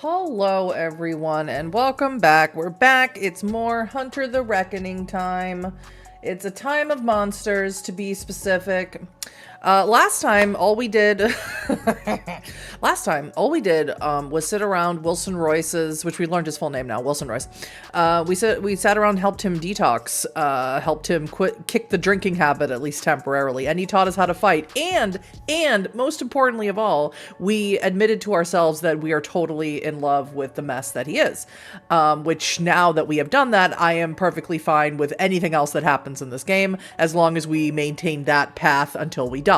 Hello everyone and welcome back. We're back. It's more Hunter the Reckoning time. It's a time of monsters, to be specific. Last time all we did was sit around Wilson Royce's, which we learned his full name now, Wilson Royce. We sat around, helped him detox, helped him kick the drinking habit, at least temporarily, and he taught us how to fight. And most importantly of all, we admitted to ourselves that we are totally in love with the mess that he is. Which now that we have done that, I am perfectly fine with anything else that happens in this game, as long as we maintain that path until we die.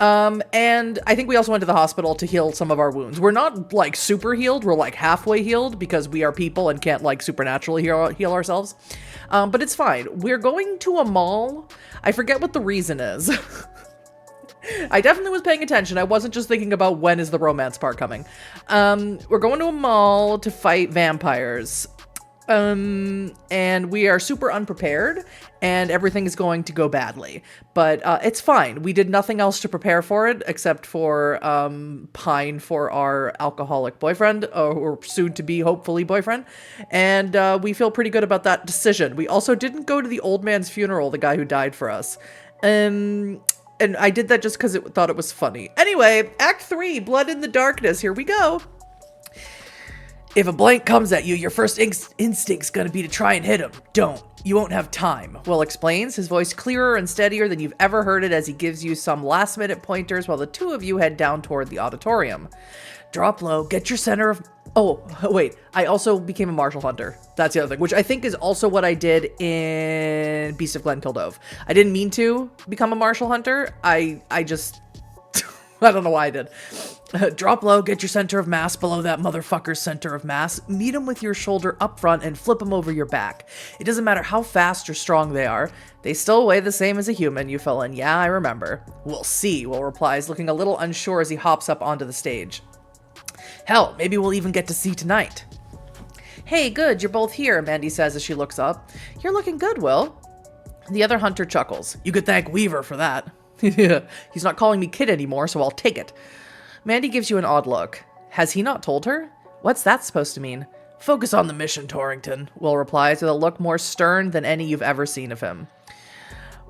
And I think we also went to the hospital to heal some of our wounds. We're not like super healed, we're like halfway healed because we are people and can't like supernaturally heal ourselves. But it's fine. We're going to a mall. I forget what the reason is. I definitely was paying attention. I wasn't just thinking about when is the romance part coming. We're going to a mall to fight vampires. And we are super unprepared and everything is going to go badly, but it's fine. We did nothing else to prepare for it except for pine for our alcoholic boyfriend, or soon to be hopefully boyfriend, and we feel pretty good about that decision. We also didn't go to the old man's funeral, the guy who died for us. And I did that just because thought it was funny. Anyway, Act 3, Blood in the Darkness. Here we go. If a blank comes at you, your first instinct's gonna be to try and hit him. Don't. You won't have time. Will explains, his voice clearer and steadier than you've ever heard it as he gives you some last-minute pointers while the two of you head down toward the auditorium. Drop low, get your center of... Oh, wait. I also became a martial hunter. That's the other thing, which I think is also what I did in Beast of Glen Kildove. I didn't mean to become a martial hunter. I just... I don't know why I did. Drop low, get your center of mass below that motherfucker's center of mass, meet him with your shoulder up front and flip him over your back. It doesn't matter how fast or strong they are, they still weigh the same as a human, you fill in. Yeah, I remember. We'll see, Will replies, looking a little unsure as he hops up onto the stage. Hell, maybe we'll even get to see tonight. Hey, good, you're both here, Mandy says as she looks up. You're looking good, Will. The other hunter chuckles. You could thank Weaver for that. He's not calling me kid anymore, so I'll take it. Mandy gives you an odd look. Has he not told her? What's that supposed to mean? Focus on the mission, Torrington, Will replies with a look more stern than any you've ever seen of him.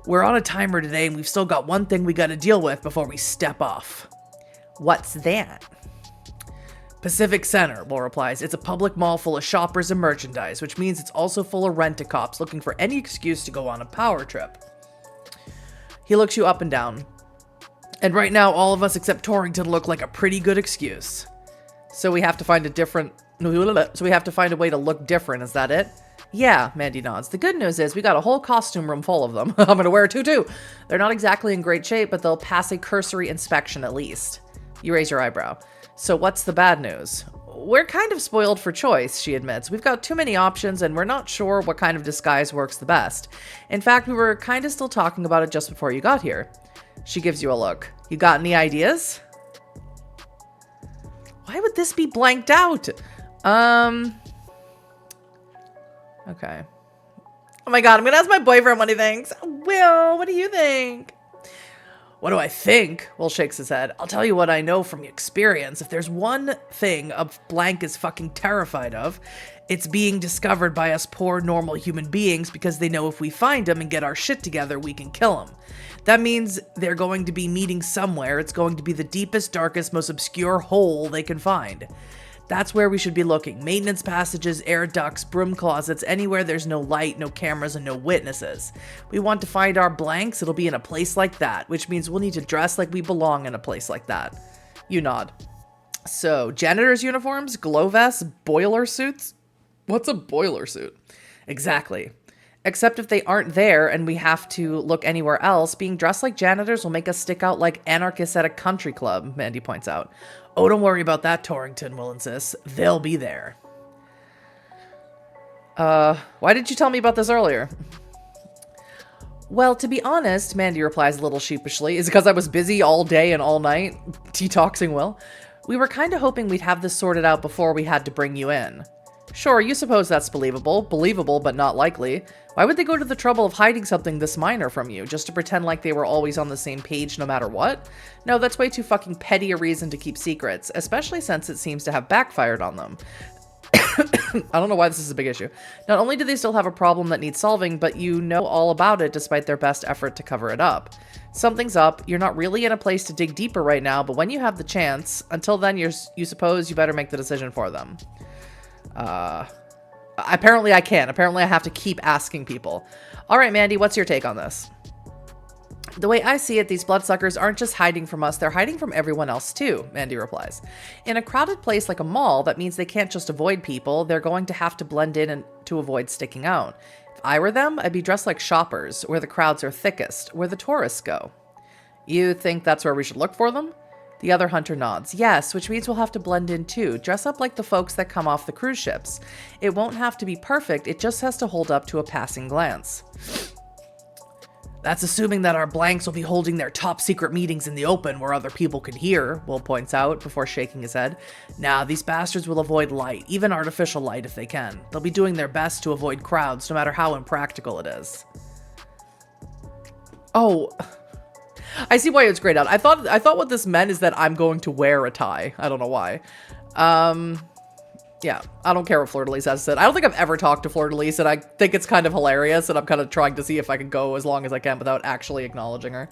We're on a timer today and we've still got one thing we gotta deal with before we step off. What's that? Pacific Center, Will replies. It's a public mall full of shoppers and merchandise, which means it's also full of rent-a-cops looking for any excuse to go on a power trip. He looks you up and down. And right now, all of us except Torrington look like a pretty good excuse. So we have to find a way to look different, is that it? Yeah, Mandy nods. The good news is we got a whole costume room full of them. I'm gonna wear a tutu. They're not exactly in great shape, but they'll pass a cursory inspection at least. You raise your eyebrow. So what's the bad news? We're kind of spoiled for choice, she admits. We've got too many options and we're not sure what kind of disguise works the best. In fact, we were kind of still talking about it just before you got here. She gives you a look. You got any ideas? Why would this be blanked out? Okay. Oh my god, I'm gonna ask my boyfriend what he thinks. Will, what do you think? What do I think? Will shakes his head. I'll tell you what I know from experience. If there's one thing a blank is fucking terrified of, it's being discovered by us poor normal human beings because they know if we find them and get our shit together, we can kill them. That means they're going to be meeting somewhere. It's going to be the deepest, darkest, most obscure hole they can find. That's where we should be looking. Maintenance passages, air ducts, broom closets, anywhere there's no light, no cameras, and no witnesses. We want to find our blanks, it'll be in a place like that, which means we'll need to dress like we belong in a place like that. You nod. So, janitor's uniforms, glow vests, boiler suits? What's a boiler suit? Exactly. Except if they aren't there and we have to look anywhere else, being dressed like janitors will make us stick out like anarchists at a country club, Mandy points out. Oh, don't worry about that, Torrington, Will insists. They'll be there. Why didn't you tell me about this earlier? Well, to be honest, Mandy replies a little sheepishly, is it because I was busy all day and all night detoxing Will? We were kind of hoping we'd have this sorted out before we had to bring you in. Sure, you suppose that's believable. Believable, but not likely. Why would they go to the trouble of hiding something this minor from you, just to pretend like they were always on the same page no matter what? No, that's way too fucking petty a reason to keep secrets, especially since it seems to have backfired on them. I don't know why this is a big issue. Not only do they still have a problem that needs solving, but you know all about it despite their best effort to cover it up. Something's up. You're not really in a place to dig deeper right now, but when you have the chance, until then you suppose you better make the decision for them. Apparently I can't. Apparently I have to keep asking people. All right, Mandy, what's your take on this? The way I see it, these bloodsuckers aren't just hiding from us, they're hiding from everyone else too, Mandy replies. In a crowded place like a mall, that means they can't just avoid people, they're going to have to blend in and to avoid sticking out. If I were them, I'd be dressed like shoppers, where the crowds are thickest, where the tourists go. You think that's where we should look for them? The other hunter nods. Yes, which means we'll have to blend in too. Dress up like the folks that come off the cruise ships. It won't have to be perfect, it just has to hold up to a passing glance. That's assuming that our blanks will be holding their top secret meetings in the open where other people can hear, Will points out before shaking his head. Nah, these bastards will avoid light, even artificial light if they can. They'll be doing their best to avoid crowds, no matter how impractical it is. Oh, I see why it's grayed out. I thought what this meant is that I'm going to wear a tie. I don't know why. Yeah, I don't care what Fleur de Lis has said. I don't think I've ever talked to Fleur de Lis, and I think it's kind of hilarious, and I'm kind of trying to see if I can go as long as I can without actually acknowledging her.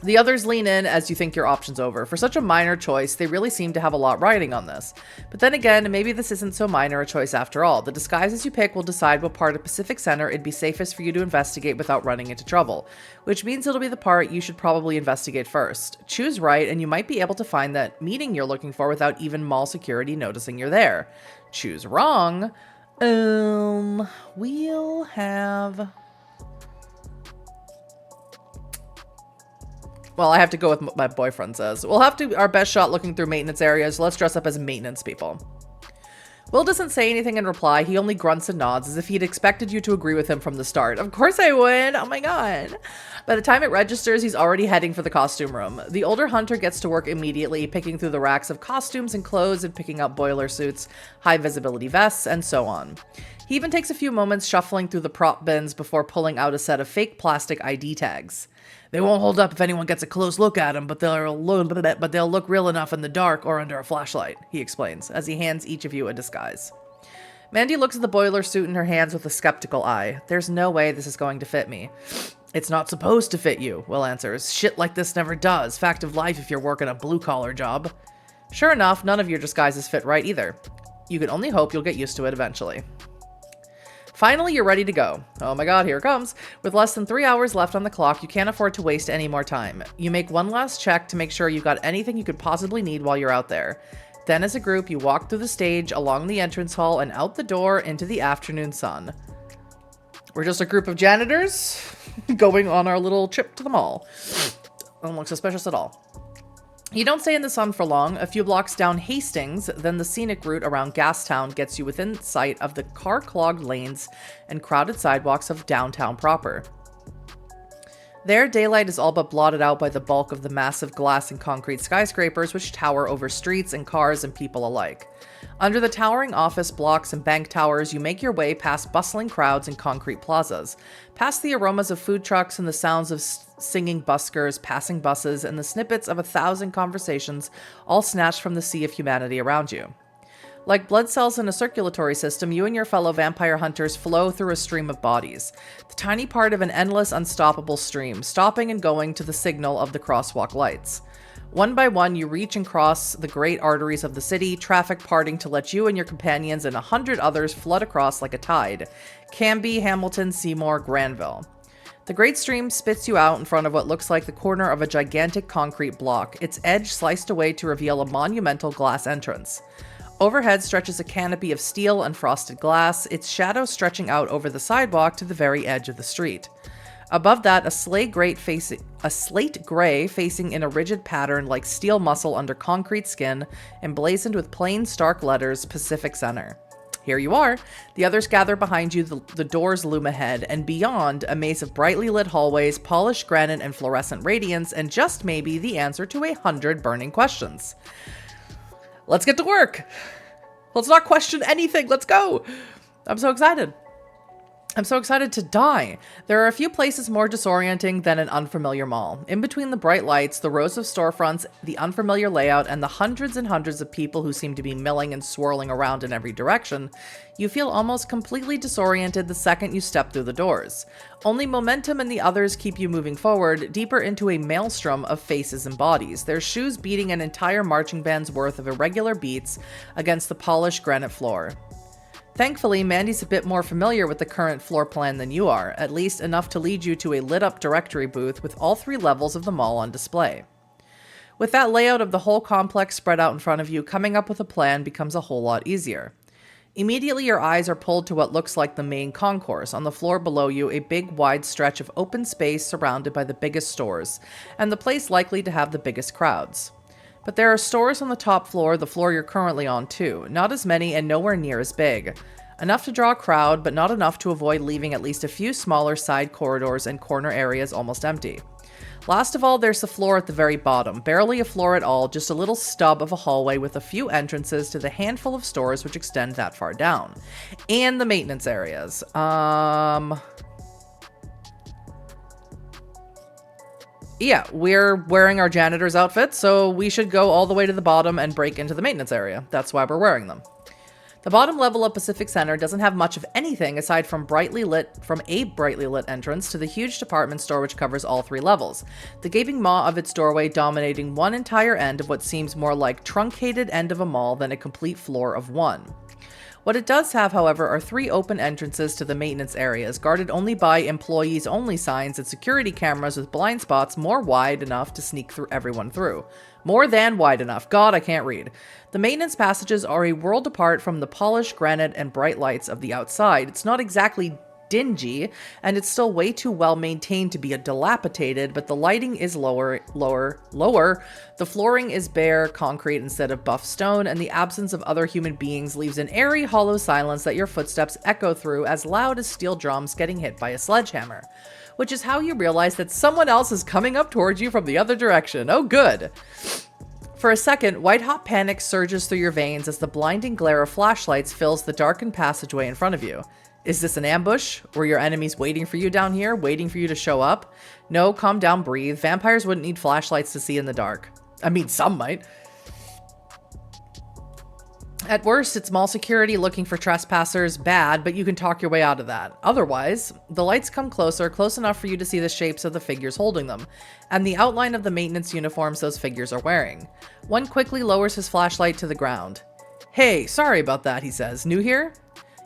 The others lean in as you think your option's over. For such a minor choice, they really seem to have a lot riding on this. But then again, maybe this isn't so minor a choice after all. The disguises you pick will decide what part of Pacific Center it'd be safest for you to investigate without running into trouble. Which means it'll be the part you should probably investigate first. Choose right, and you might be able to find that meeting you're looking for without even mall security noticing you're there. Choose wrong. We'll have... Well, I have to go with what my boyfriend says. We'll have to our best shot looking through maintenance areas. Let's dress up as maintenance people. Will doesn't say anything in reply. He only grunts and nods as if he'd expected you to agree with him from the start. Of course I would. Oh my god. By the time it registers, he's already heading for the costume room. The older hunter gets to work immediately, picking through the racks of costumes and clothes and picking out boiler suits, high visibility vests, and so on. He even takes a few moments shuffling through the prop bins before pulling out a set of fake plastic ID tags. They won't hold up if anyone gets a close look at them, but they'll look real enough in the dark or under a flashlight, he explains, as he hands each of you a disguise. Mandy looks at the boiler suit in her hands with a skeptical eye. There's no way this is going to fit me. It's not supposed to fit you, Will answers. Shit like this never does. Fact of life if you're working a blue-collar job. Sure enough, none of your disguises fit right either. You can only hope you'll get used to it eventually. Finally, you're ready to go. Oh my god, here it comes. With less than 3 hours left on the clock, you can't afford to waste any more time. You make one last check to make sure you've got anything you could possibly need while you're out there. Then as a group, you walk through the stage, along the entrance hall, and out the door into the afternoon sun. We're just a group of janitors going on our little trip to the mall. Doesn't look suspicious at all. You don't stay in the sun for long. A few blocks down Hastings, then the scenic route around Gastown gets you within sight of the car-clogged lanes and crowded sidewalks of downtown proper. There, daylight is all but blotted out by the bulk of the massive glass and concrete skyscrapers which tower over streets and cars and people alike. Under the towering office blocks and bank towers, you make your way past bustling crowds and concrete plazas, past the aromas of food trucks and the sounds of singing buskers, passing buses, and the snippets of 1,000 conversations, all snatched from the sea of humanity around you. Like blood cells in a circulatory system, you and your fellow vampire hunters flow through a stream of bodies, the tiny part of an endless, unstoppable stream, stopping and going to the signal of the crosswalk lights. One by one, you reach and cross the great arteries of the city, traffic parting to let you and your companions and 100 others flood across like a tide. Canby, Hamilton, Seymour, Granville. The great stream spits you out in front of what looks like the corner of a gigantic concrete block, its edge sliced away to reveal a monumental glass entrance. Overhead stretches a canopy of steel and frosted glass, its shadow stretching out over the sidewalk to the very edge of the street. Above that, a slate gray facing in a rigid pattern like steel muscle under concrete skin, emblazoned with plain, stark letters, Pacific Center. Here you are. The others gather behind you, the doors loom ahead, and beyond, a maze of brightly lit hallways, polished granite and fluorescent radiance, and just maybe the answer to 100 burning questions. Let's get to work! Let's not question anything. Let's go. I'm so excited. I'm so excited to die. There are a few places more disorienting than an unfamiliar mall. In between the bright lights, the rows of storefronts, the unfamiliar layout, and the hundreds and hundreds of people who seem to be milling and swirling around in every direction, you feel almost completely disoriented the second you step through the doors. Only momentum and the others keep you moving forward, deeper into a maelstrom of faces and bodies, their shoes beating an entire marching band's worth of irregular beats against the polished granite floor. Thankfully, Mandy's a bit more familiar with the current floor plan than you are, at least enough to lead you to a lit-up directory booth with all 3 levels of the mall on display. With that layout of the whole complex spread out in front of you, coming up with a plan becomes a whole lot easier. Immediately, your eyes are pulled to what looks like the main concourse. On the floor below you, a big, wide stretch of open space surrounded by the biggest stores, and the place likely to have the biggest crowds. But there are stores on the top floor, the floor you're currently on too. Not as many and nowhere near as big. Enough to draw a crowd, but not enough to avoid leaving at least a few smaller side corridors and corner areas almost empty. Last of all, there's the floor at the very bottom. Barely a floor at all, just a little stub of a hallway with a few entrances to the handful of stores which extend that far down. And the maintenance areas. Yeah, we're wearing our janitor's outfits, so we should go all the way to the bottom and break into the maintenance area. That's why we're wearing them. The bottom level of Pacific Center doesn't have much of anything aside from a brightly lit entrance to the huge department store which covers all 3 levels, the gaping maw of its doorway dominating one entire end of what seems more like truncated end of a mall than a complete floor of one. What it does have, however, are 3 open entrances to the maintenance areas, guarded only by employees-only signs and security cameras with blind spots more wide enough to sneak everyone through. More than wide enough. God, I can't read. The maintenance passages are a world apart from the polished granite and bright lights of the outside. It's not exactly dingy, and it's still way too well maintained to be dilapidated, but the lighting is lower. The flooring is bare concrete instead of buff stone, and the absence of other human beings leaves an airy, hollow silence that your footsteps echo through as loud as steel drums getting hit by a sledgehammer. Which is how you realize that someone else is coming up towards you from the other direction. Oh, good. For a second, white-hot panic surges through your veins as the blinding glare of flashlights fills the darkened passageway in front of you. Is this an ambush? Were your enemies waiting for you down here, waiting for you to show up? No, calm down, breathe. Vampires wouldn't need flashlights to see in the dark. I mean, some might. At worst, it's mall security looking for trespassers, bad, but you can talk your way out of that. Otherwise, the lights come closer, close enough for you to see the shapes of the figures holding them, and the outline of the maintenance uniforms those figures are wearing. One quickly lowers his flashlight to the ground. Hey, sorry about that, he says. New here?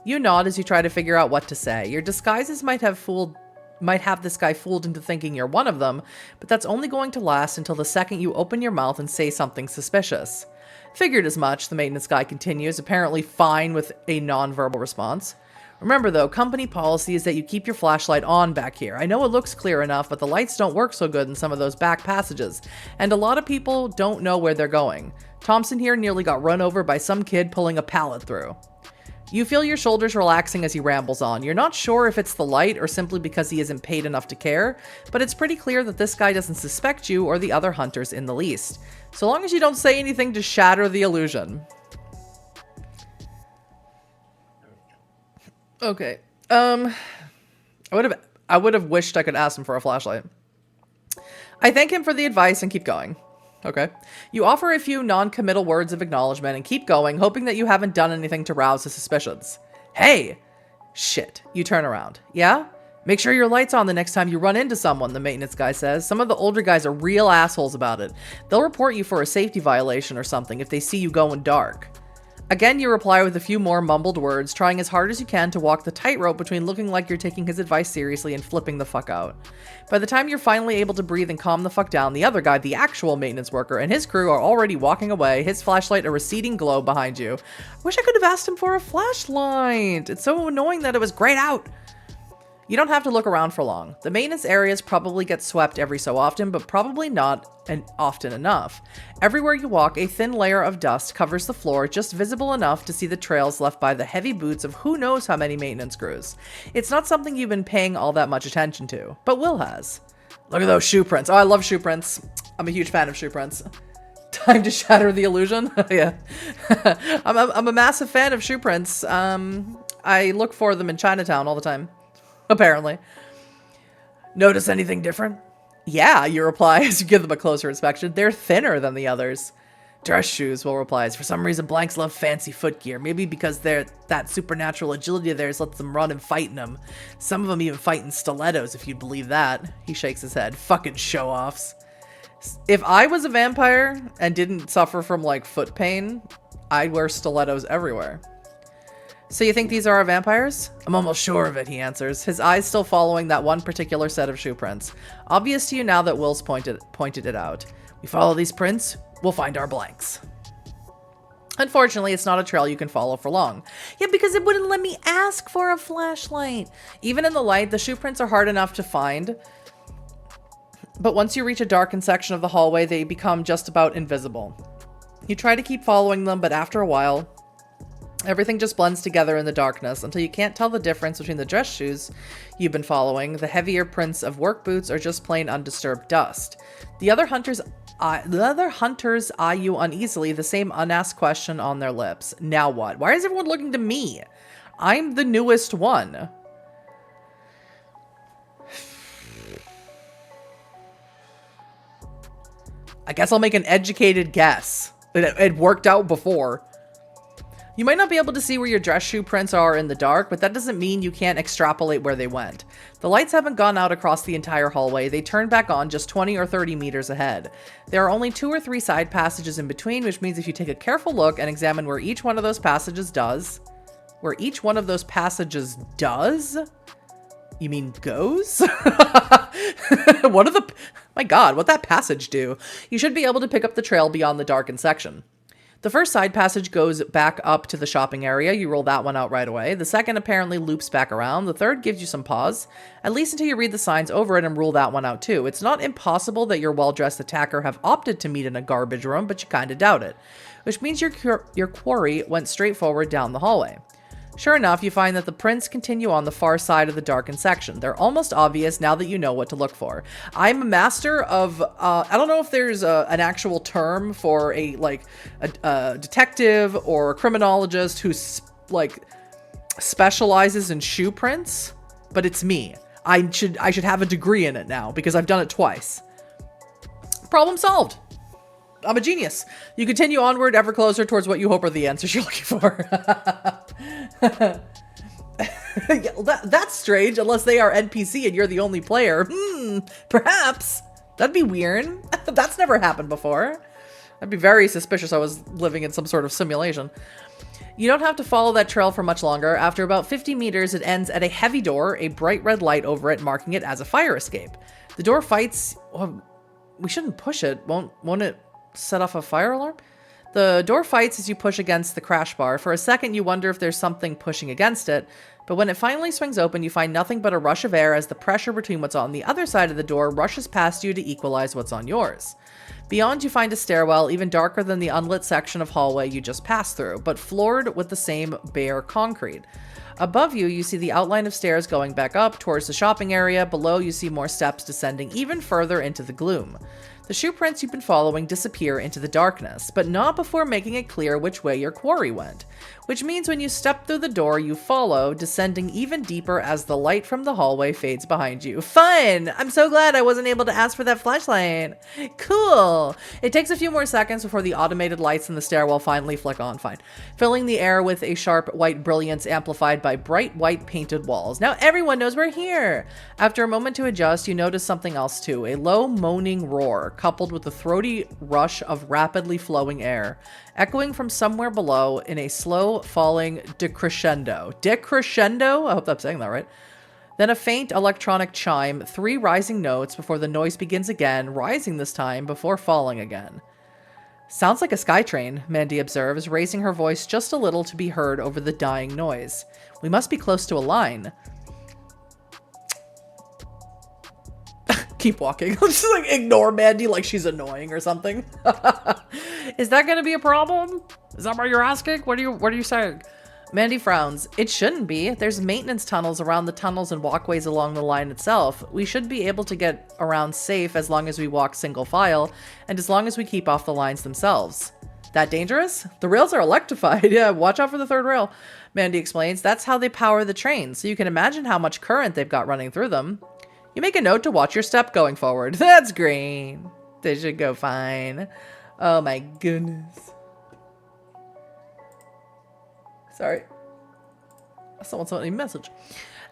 You nod as you try to figure out what to say. Your disguises might have this guy fooled into thinking you're one of them, but that's only going to last until the second you open your mouth and say something suspicious. Figured as much, the maintenance guy continues, apparently fine with a non-verbal response. Remember though, company policy is that you keep your flashlight on back here. I know it looks clear enough, but the lights don't work so good in some of those back passages, and a lot of people don't know where they're going. Thompson here nearly got run over by some kid pulling a pallet through. You feel your shoulders relaxing as he rambles on. You're not sure if it's the light or simply because he isn't paid enough to care, but it's pretty clear that this guy doesn't suspect you or the other hunters in the least. So long as you don't say anything to shatter the illusion. Okay. I would have wished I could ask him for a flashlight. I thank him for the advice and keep going. Okay. You offer a few non-committal words of acknowledgement and keep going, hoping that you haven't done anything to rouse his suspicions. Hey! Shit. You turn around. Yeah? Make sure your light's on the next time you run into someone, the maintenance guy says. Some of the older guys are real assholes about it. They'll report you for a safety violation or something if they see you going dark. Again, you reply with a few more mumbled words, trying as hard as you can to walk the tightrope between looking like you're taking his advice seriously and flipping the fuck out. By the time you're finally able to breathe and calm the fuck down, the other guy, the actual maintenance worker, and his crew are already walking away, his flashlight a receding glow behind you. I wish I could have asked him for a flashlight. It's so annoying that it was grayed out. You don't have to look around for long. The maintenance areas probably get swept every so often, but probably not often enough. Everywhere you walk, a thin layer of dust covers the floor, just visible enough to see the trails left by the heavy boots of who knows how many maintenance crews. It's not something you've been paying all that much attention to, but Will has. Look at those shoe prints. Oh, I love shoe prints. I'm a huge fan of shoe prints. Time to shatter the illusion. Yeah. I'm a massive fan of shoe prints. I look for them in Chinatown all the time, apparently. Notice anything different? Yeah, you reply as you give them a closer inspection. They're thinner than the others. Dress shoes, Will replies. For some reason, blanks love fancy footgear. Maybe because that supernatural agility of theirs lets them run and fight in them. Some of them even fight in stilettos, if you'd believe that. He shakes his head. Fucking show-offs. If I was a vampire and didn't suffer from, like, foot pain, I'd wear stilettos everywhere. So you think these are our vampires? I'm almost sure of it, he answers, his eyes still following that one particular set of shoe prints. Obvious to you now that Will's pointed it out. We follow these prints, we'll find our blanks. Unfortunately, it's not a trail you can follow for long. Yeah, because it wouldn't let me ask for a flashlight. Even in the light, the shoe prints are hard enough to find. But once you reach a darkened section of the hallway, they become just about invisible. You try to keep following them, but after a while, everything just blends together in the darkness until you can't tell the difference between the dress shoes you've been following, the heavier prints of work boots, or just plain undisturbed dust. The other hunters eye you uneasily, the same unasked question on their lips. Now what? Why is everyone looking to me? I'm the newest one. I guess I'll make an educated guess. It worked out before. You might not be able to see where your dress shoe prints are in the dark, but that doesn't mean you can't extrapolate where they went. The lights haven't gone out across the entire hallway. They turn back on just 20 or 30 meters ahead. There are only 2 or 3 side passages in between, which means if you take a careful look and examine where each one of those passages does... You mean goes? What are the... My god, what'd that passage do? You should be able to pick up the trail beyond the darkened section. The first side passage goes back up to the shopping area. You roll that one out right away. The second apparently loops back around. The third gives you some pause, at least until you read the signs over it and rule that one out too. It's not impossible that your well-dressed attacker have opted to meet in a garbage room, but you kind of doubt it. Which means your quarry went straight forward down the hallway. Sure enough, you find that the prints continue on the far side of the darkened section. They're almost obvious now that you know what to look for. I'm a master of, I don't know if there's an actual term for a detective or a criminologist who specializes in shoe prints, but it's me. I should have a degree in it now because I've done it twice. Problem solved. I'm a genius. You continue onward ever closer towards what you hope are the answers you're looking for. That's strange, unless they are NPC and you're the only player. Perhaps. That'd be weird. That's never happened before. I'd be very suspicious I was living in some sort of simulation. You don't have to follow that trail for much longer. After about 50 meters, it ends at a heavy door, a bright red light over it, marking it as a fire escape. The door fights... Well, we shouldn't push it. Won't it set off a fire alarm? The door fights as you push against the crash bar. For a second, you wonder if there's something pushing against it, but when it finally swings open, you find nothing but a rush of air as the pressure between what's on the other side of the door rushes past you to equalize what's on yours. Beyond, you find a stairwell, even darker than the unlit section of hallway you just passed through, but floored with the same bare concrete. Above you, you see the outline of stairs going back up towards the shopping area. Below, you see more steps descending even further into the gloom. The shoe prints you've been following disappear into the darkness, but not before making it clear which way your quarry went. Which means when you step through the door you follow, descending even deeper as the light from the hallway fades behind you. Fun! I'm so glad I wasn't able to ask for that flashlight. Cool! It takes a few more seconds before the automated lights in the stairwell finally flick on, filling the air with a sharp white brilliance amplified by bright white painted walls. Now everyone knows we're here! After a moment to adjust, you notice something else too, a low moaning roar, coupled with a throaty rush of rapidly flowing air, echoing from somewhere below in a slow falling decrescendo. Decrescendo? I hope I'm saying that right. Then a faint electronic chime, 3 rising notes before the noise begins again, rising this time before falling again. Sounds like a SkyTrain, Mandy observes, raising her voice just a little to be heard over the dying noise. We must be close to a line. Keep walking. I'll just ignore Mandy like she's annoying or something. Is that gonna be a problem? Is that what you're asking? What are you saying? Mandy frowns. It shouldn't be. There's maintenance tunnels around the tunnels and walkways along the line itself. We should be able to get around safe as long as we walk single file, and as long as we keep off the lines themselves. That dangerous? The rails are electrified. Yeah, watch out for the third rail. Mandy explains. That's how they power the train, so you can imagine how much current they've got running through them. You make a note to watch your step going forward. That's great. They should go fine. Oh my goodness. Sorry. Someone sent me a message.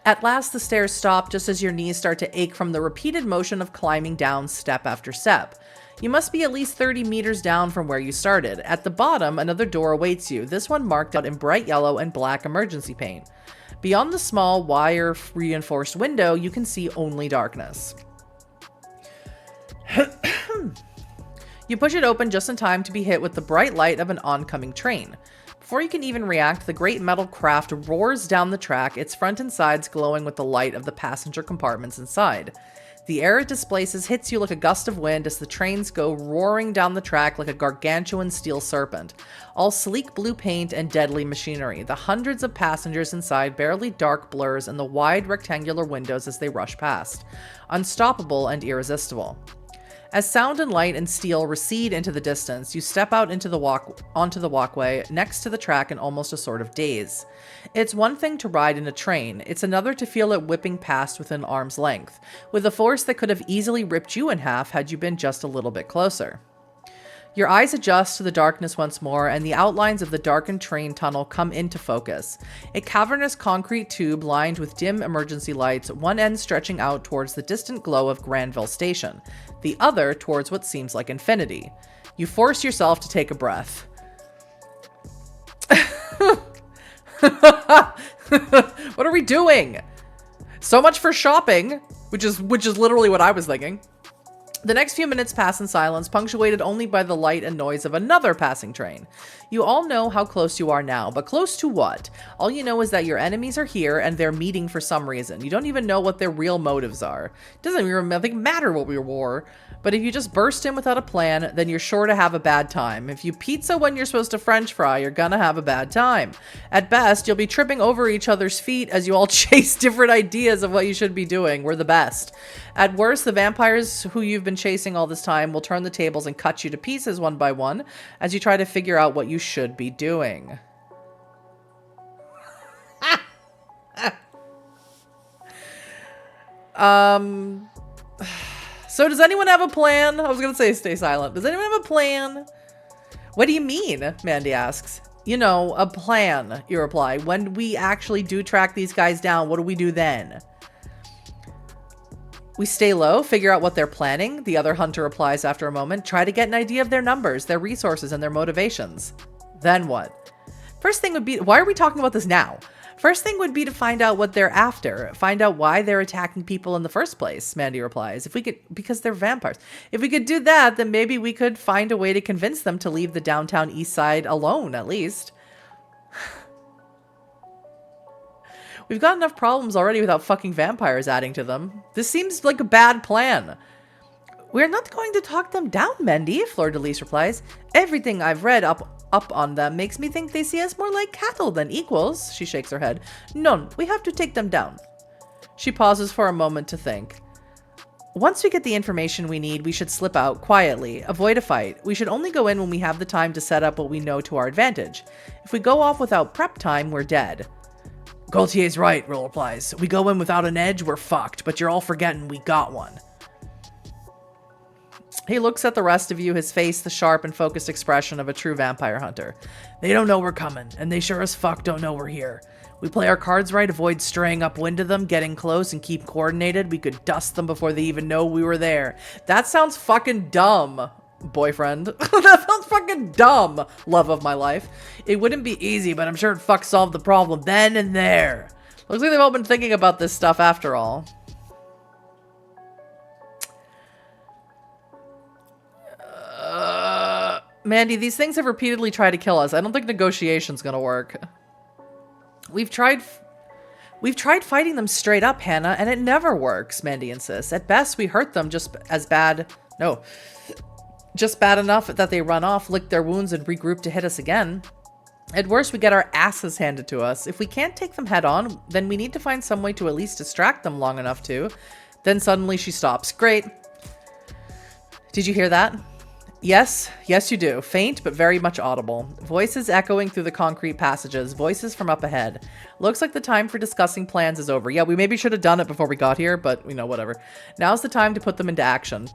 At last, the stairs stop just as your knees start to ache from the repeated motion of climbing down step after step. You must be at least 30 meters down from where you started. At the bottom, another door awaits you, this one marked out in bright yellow and black emergency paint. Beyond the small, wire-reinforced window, you can see only darkness. You push it open just in time to be hit with the bright light of an oncoming train. Before you can even react, the great metal craft roars down the track, its front and sides glowing with the light of the passenger compartments inside. The air it displaces hits you like a gust of wind as the trains go roaring down the track like a gargantuan steel serpent. All sleek blue paint and deadly machinery. The hundreds of passengers inside barely dark blurs in the wide rectangular windows as they rush past. Unstoppable and irresistible. As sound and light and steel recede into the distance, you step out onto the walkway next to the track in almost a sort of daze. It's one thing to ride in a train, it's another to feel it whipping past within arm's length, with a force that could have easily ripped you in half had you been just a little bit closer. Your eyes adjust to the darkness once more, and the outlines of the darkened train tunnel come into focus. A cavernous concrete tube lined with dim emergency lights, one end stretching out towards the distant glow of Granville Station, the other towards what seems like infinity. You force yourself to take a breath. What are we doing? So much for shopping, which is literally what I was thinking. The next few minutes pass in silence, punctuated only by the light and noise of another passing train. You all know how close you are now, but close to what? All you know is that your enemies are here and they're meeting for some reason. You don't even know what their real motives are. It doesn't even matter what we wore. But if you just burst in without a plan, then you're sure to have a bad time. If you pizza when you're supposed to French fry, you're gonna have a bad time. At best, you'll be tripping over each other's feet as you all chase different ideas of what you should be doing. We're the best. At worst, the vampires who you've been chasing all this time will turn the tables and cut you to pieces one by one as you try to figure out what you should be doing. So does anyone have a plan? I was gonna say stay silent. Does anyone have a plan? What do you mean? Mandy asks. You know, a plan, you reply. When we actually do track these guys down, what do we do then? We stay low, figure out what they're planning, the other hunter replies after a moment. Try to get an idea of their numbers, their resources, and their motivations. Then what? First thing would be, why are we talking about this now? First thing would be to find out what they're after. Find out why they're attacking people in the first place, Mandy replies. If we could, because they're vampires. If we could do that, then maybe we could find a way to convince them to leave the Downtown Eastside alone, at least. We've got enough problems already without fucking vampires adding to them. This seems like a bad plan. We're not going to talk them down, Mendy, Fleur-de-Lis replies. Everything I've read up on them makes me think they see us more like cattle than equals. She shakes her head. None, we have to take them down. She pauses for a moment to think. Once we get the information we need, we should slip out quietly, avoid a fight. We should only go in when we have the time to set up what we know to our advantage. If we go off without prep time, we're dead. Gaultier's right, Rill replies. We go in without an edge, we're fucked, but you're all forgetting we got one. He looks at the rest of you, his face the sharp and focused expression of a true vampire hunter. They don't know we're coming, and they sure as fuck don't know we're here. We play our cards right, avoid straying upwind to them, getting close, and keep coordinated. We could dust them before they even know we were there. That sounds fucking dumb, boyfriend. That sounds fucking dumb, love of my life. It wouldn't be easy, but I'm sure it fuck solved the problem then and there. Looks like they've all been thinking about this stuff after all. Mandy, these things have repeatedly tried to kill us. I don't think negotiation's gonna work. We've tried fighting them straight up, Hannah, and it never works, Mandy insists. At best, we hurt them just bad enough that they run off, lick their wounds, and regroup to hit us again. At worst, we get our asses handed to us. If we can't take them head on, then we need to find some way to at least distract them long enough to. Then suddenly she stops. Great. Did you hear that? Yes, yes you do. Faint, but very much audible. Voices echoing through the concrete passages. Voices from up ahead. Looks like the time for discussing plans is over. Yeah, we maybe should have done it before we got here, but, you know, whatever. Now's the time to put them into action.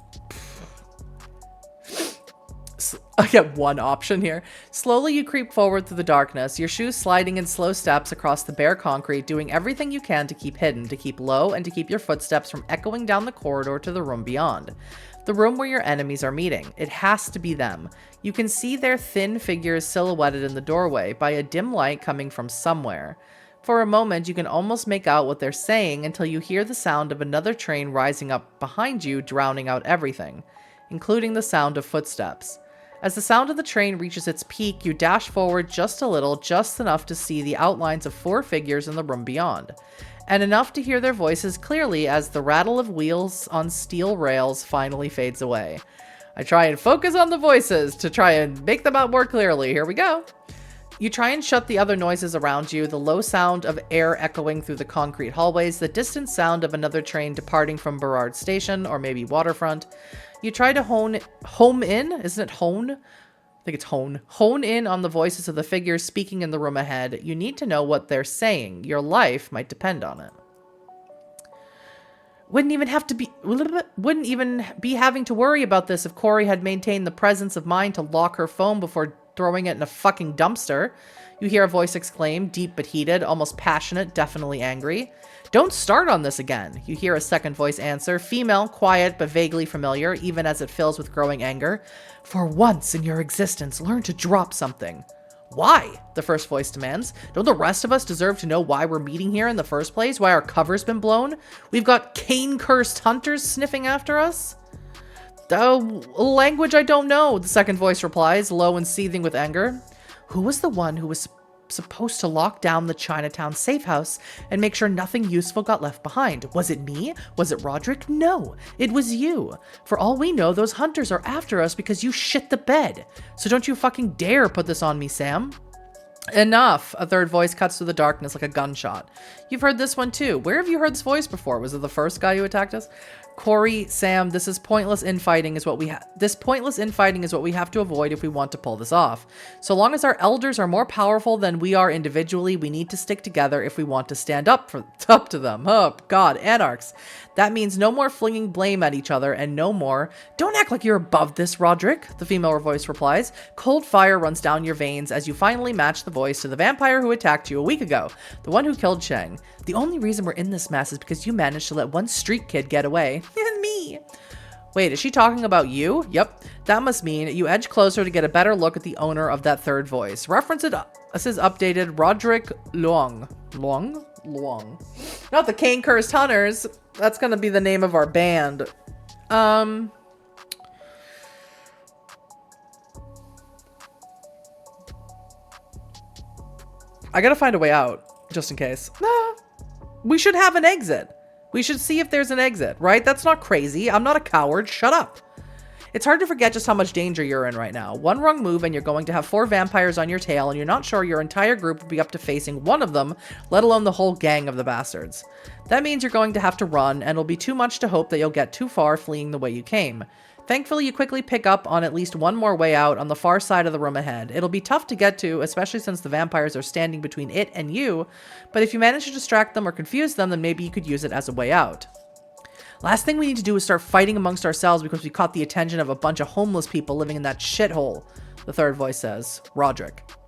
I get one option here. Slowly you creep forward through the darkness, your shoes sliding in slow steps across the bare concrete, doing everything you can to keep hidden, to keep low, and to keep your footsteps from echoing down the corridor to the room beyond. The room where your enemies are meeting. It has to be them. You can see their thin figures silhouetted in the doorway by a dim light coming from somewhere. For a moment, you can almost make out what they're saying until you hear the sound of another train rising up behind you, drowning out everything, including the sound of footsteps. As the sound of the train reaches its peak, you dash forward just a little, just enough to see the outlines of 4 figures in the room beyond, and enough to hear their voices clearly as the rattle of wheels on steel rails finally fades away. I try and focus on the voices to try and make them out more clearly. Here we go. You try and shut the other noises around you, the low sound of air echoing through the concrete hallways, the distant sound of another train departing from Burrard Station, or maybe Waterfront. You try to hone in on the voices of the figures speaking in the room ahead. You need to know what they're saying. Your life might depend on it. Wouldn't even be having to worry about this if Corey had maintained the presence of mind to lock her phone before throwing it in a fucking dumpster. You hear a voice exclaim, deep but heated, almost passionate, definitely angry. Don't start on this again. You hear a second voice answer, female, quiet but vaguely familiar, even as it fills with growing anger. For once in your existence, learn to drop something. Why? The first voice demands. Don't the rest of us deserve to know why we're meeting here in the first place? Why our cover's been blown? We've got cane-cursed hunters sniffing after us? Language I don't know, the second voice replies, low and seething with anger. Who was the one who was supposed to lock down the Chinatown safe house and make sure nothing useful got left behind? Was it me? Was it Roderick? No, it was you. For all we know, those hunters are after us because you shit the bed. So don't you fucking dare put this on me, Sam. Enough, a third voice cuts through the darkness like a gunshot. You've heard this one too. Where have you heard this voice before? Was it the first guy who attacked us? Corey, Sam, this pointless infighting is what we have to avoid if we want to pull this off. So long as our elders are more powerful than we are individually, we need to stick together if we want to stand up to them. Oh, God, anarchs. That means no more flinging blame at each other and no more, don't act like you're above this, Roderick, the female voice replies. Cold fire runs down your veins as you finally match the voice to the vampire who attacked you a week ago, the one who killed Cheng. The only reason we're in this mess is because you managed to let one street kid get away. And me. Wait, is she talking about you? Yep. That must mean you edge closer to get a better look at the owner of that third voice. Reference it. This is updated Roderick Luong. Luong. Not the Cane Cursed Hunters. That's gonna be the name of our band. I gotta find a way out, just in case. We should have an exit. We should see if there's an exit, right? That's not crazy. I'm not a coward. Shut up. It's hard to forget just how much danger you're in right now. One wrong move and you're going to have 4 vampires on your tail and you're not sure your entire group will be up to facing one of them, let alone the whole gang of the bastards. That means you're going to have to run and it'll be too much to hope that you'll get too far fleeing the way you came. Thankfully, you quickly pick up on at least one more way out on the far side of the room ahead. It'll be tough to get to, especially since the vampires are standing between it and you, but if you manage to distract them or confuse them, then maybe you could use it as a way out. Last thing we need to do is start fighting amongst ourselves because we caught the attention of a bunch of homeless people living in that shithole, the third voice says.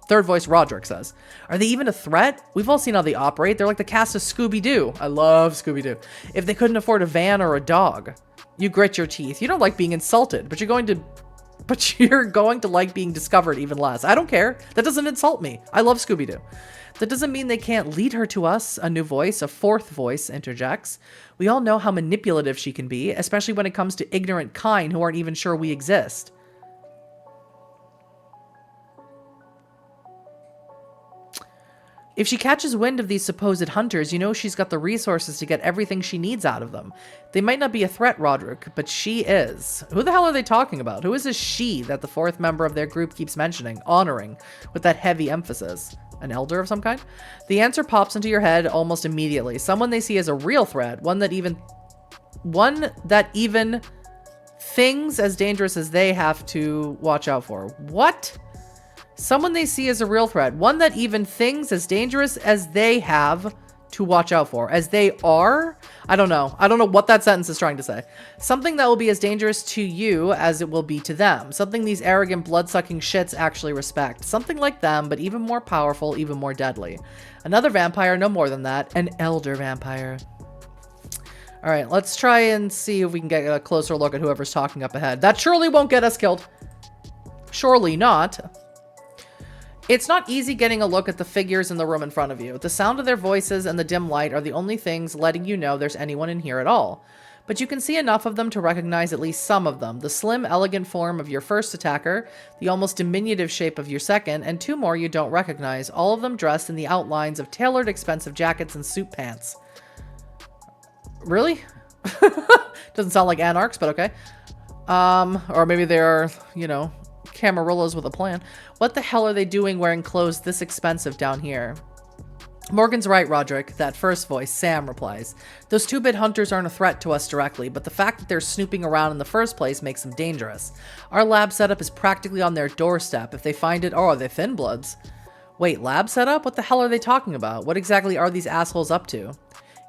Third voice Roderick says. Are they even a threat? We've all seen how they operate. They're like the cast of Scooby-Doo. I love Scooby-Doo. If they couldn't afford a van or a dog. You grit your teeth. You don't like being insulted, but you're going to like being discovered even less. I don't care. That doesn't insult me. I love Scooby-Doo. That doesn't mean they can't lead her to us, a new voice, a fourth voice, interjects. We all know how manipulative she can be, especially when it comes to ignorant kine who aren't even sure we exist. If she catches wind of these supposed hunters, you know she's got the resources to get everything she needs out of them. They might not be a threat, Roderick, but she is. Who the hell are they talking about? Who is this she that the fourth member of their group keeps mentioning, honoring, with that heavy emphasis? An elder of some kind? The answer pops into your head almost immediately. Someone they see as a real threat, one that even things as dangerous as they have to watch out for. What? Someone they see as a real threat. One that even things as dangerous as they have to watch out for. As they are? I don't know. I don't know what that sentence is trying to say. Something that will be as dangerous to you as it will be to them. Something these arrogant, blood-sucking shits actually respect. Something like them, but even more powerful, even more deadly. Another vampire, no more than that. An elder vampire. Alright, let's try and see if we can get a closer look at whoever's talking up ahead. That surely won't get us killed. Surely not. It's not easy getting a look at the figures in the room in front of you. The sound of their voices and the dim light are the only things letting you know there's anyone in here at all. But you can see enough of them to recognize at least some of them. The slim, elegant form of your first attacker, the almost diminutive shape of your second, and two more you don't recognize, all of them dressed in the outlines of tailored, expensive jackets and suit pants. Really? Doesn't sound like anarchs, but okay. Or maybe they're, you know, Camarillas with a plan. What the hell are they doing wearing clothes this expensive down here? Morgan's right, Roderick. That first voice, Sam, replies. Those two-bit hunters aren't a threat to us directly, but the fact that they're snooping around in the first place makes them dangerous. Our lab setup is practically on their doorstep. If they find it, oh, are they thin bloods? Wait, lab setup? What the hell are they talking about? What exactly are these assholes up to?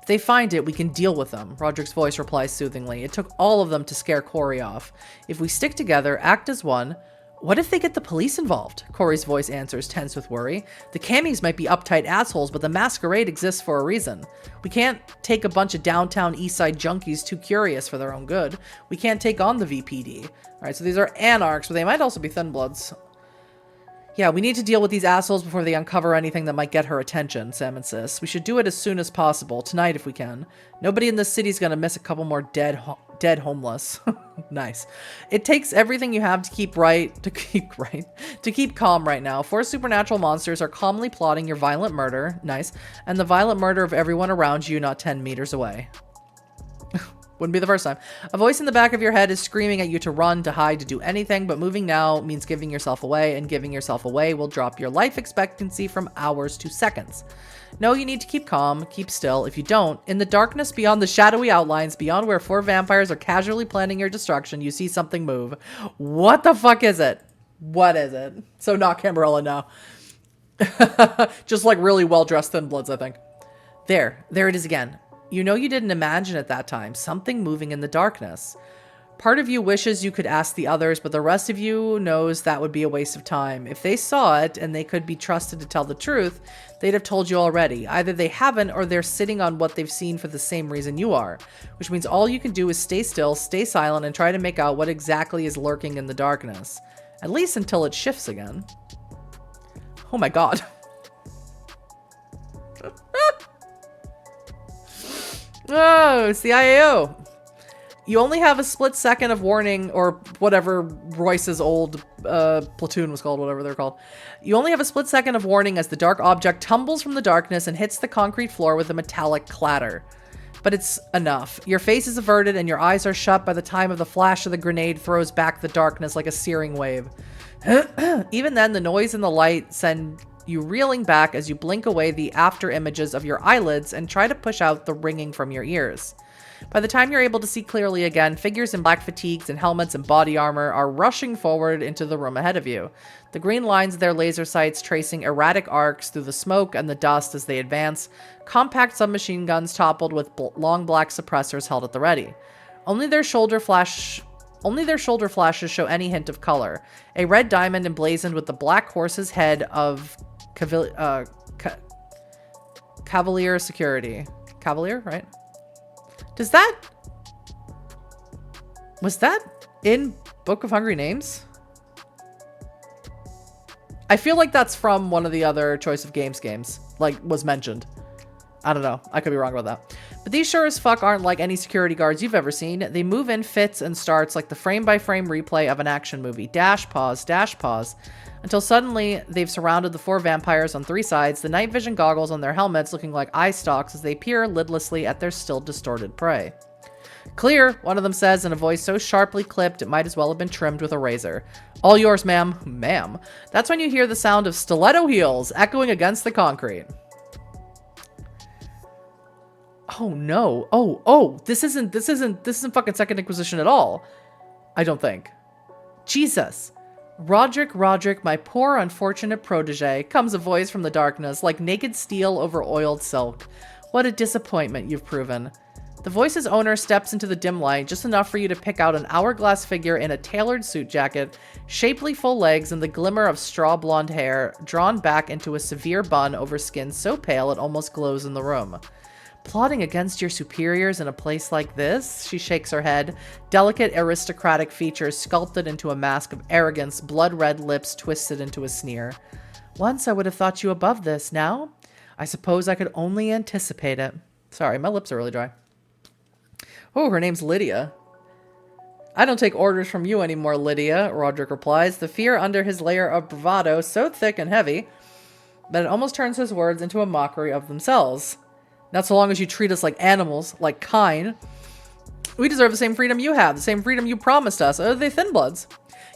If they find it, we can deal with them, Roderick's voice replies soothingly. It took all of them to scare Corey off. If we stick together, act as one... What if they get the police involved? Corey's voice answers, tense with worry. The camis might be uptight assholes, but the masquerade exists for a reason. We can't take a bunch of downtown Eastside junkies too curious for their own good. We can't take on the VPD. Alright, so these are anarchs, but they might also be thin bloods. Yeah, we need to deal with these assholes before they uncover anything that might get her attention, Sam insists. We should do it as soon as possible, tonight if we can. Nobody in this city's gonna miss a couple more dead homeless. Nice. It takes everything you have to keep calm right now. Four supernatural monsters are calmly plotting your violent murder, nice, and the violent murder of everyone around you not 10 meters away. Wouldn't be the first time. A voice in the back of your head is screaming at you to run, to hide, to do anything, but moving now means giving yourself away, and giving yourself away will drop your life expectancy from hours to seconds. No, you need to keep calm, keep still. If you don't, in the darkness beyond the shadowy outlines, beyond where four vampires are casually planning your destruction, you see something move. What the fuck is it? What is it? So not Camarilla now. Just like really well-dressed thin bloods, I think. There it is again. You know you didn't imagine at that time, something moving in the darkness. Part of you wishes you could ask the others, but the rest of you knows that would be a waste of time. If they saw it, and they could be trusted to tell the truth, they'd have told you already. Either they haven't, or they're sitting on what they've seen for the same reason you are. Which means all you can do is stay still, stay silent, and try to make out what exactly is lurking in the darkness. At least until it shifts again. Oh my god. Oh, it's the IAO. You only have a split second of warning, or whatever Royce's old platoon was called, whatever they're called. You only have a split second of warning as the dark object tumbles from the darkness and hits the concrete floor with a metallic clatter. But it's enough. Your face is averted and your eyes are shut by the time of the flash of the grenade throws back the darkness like a searing wave. Even then, the noise and the light send you reeling back as you blink away the after images of your eyelids and try to push out the ringing from your ears. By the time you're able to see clearly again, figures in black fatigues and helmets and body armor are rushing forward into the room ahead of you. The green lines of their laser sights tracing erratic arcs through the smoke and the dust as they advance, compact submachine guns toppled with long black suppressors held at the ready. Only their shoulder flashes show any hint of color. A red diamond emblazoned with the black horse's head of Cavalier Security. Cavalier, right? Was that in Book of Hungry Names? I feel like that's from one of the other Choice of games, like was mentioned. I don't know. I could be wrong about that. But these sure as fuck aren't like any security guards you've ever seen. They move in fits and starts like the frame-by-frame replay of an action movie. Dash, pause, Until suddenly, they've surrounded the 4 vampires on 3 sides, the night vision goggles on their helmets looking like eye stalks as they peer lidlessly at their still distorted prey. Clear, one of them says in a voice so sharply clipped it might as well have been trimmed with a razor. All yours, ma'am. Ma'am. That's when you hear the sound of stiletto heels echoing against the concrete. Oh no. Oh, this isn't fucking Second Inquisition at all. I don't think. Jesus. Roderick, my poor unfortunate protege, comes a voice from the darkness, like naked steel over oiled silk. What a disappointment you've proven. The voice's owner steps into the dim light, just enough for you to pick out an hourglass figure in a tailored suit jacket, shapely full legs, and the glimmer of straw blonde hair, drawn back into a severe bun over skin so pale it almost glows in the room. Plotting against your superiors in a place like this? She shakes her head, delicate aristocratic features sculpted into a mask of arrogance, blood-red lips twisted into a sneer. Once I would have thought you above this. Now, I suppose I could only anticipate it. Sorry, my lips are really dry. Oh, her name's Lydia. I don't take orders from you anymore, Lydia, Roderick replies, the fear under his layer of bravado so thick and heavy that it almost turns his words into a mockery of themselves. Not so long as you treat us like animals, like kine. We deserve the same freedom you have, the same freedom you promised us. Are they thin bloods?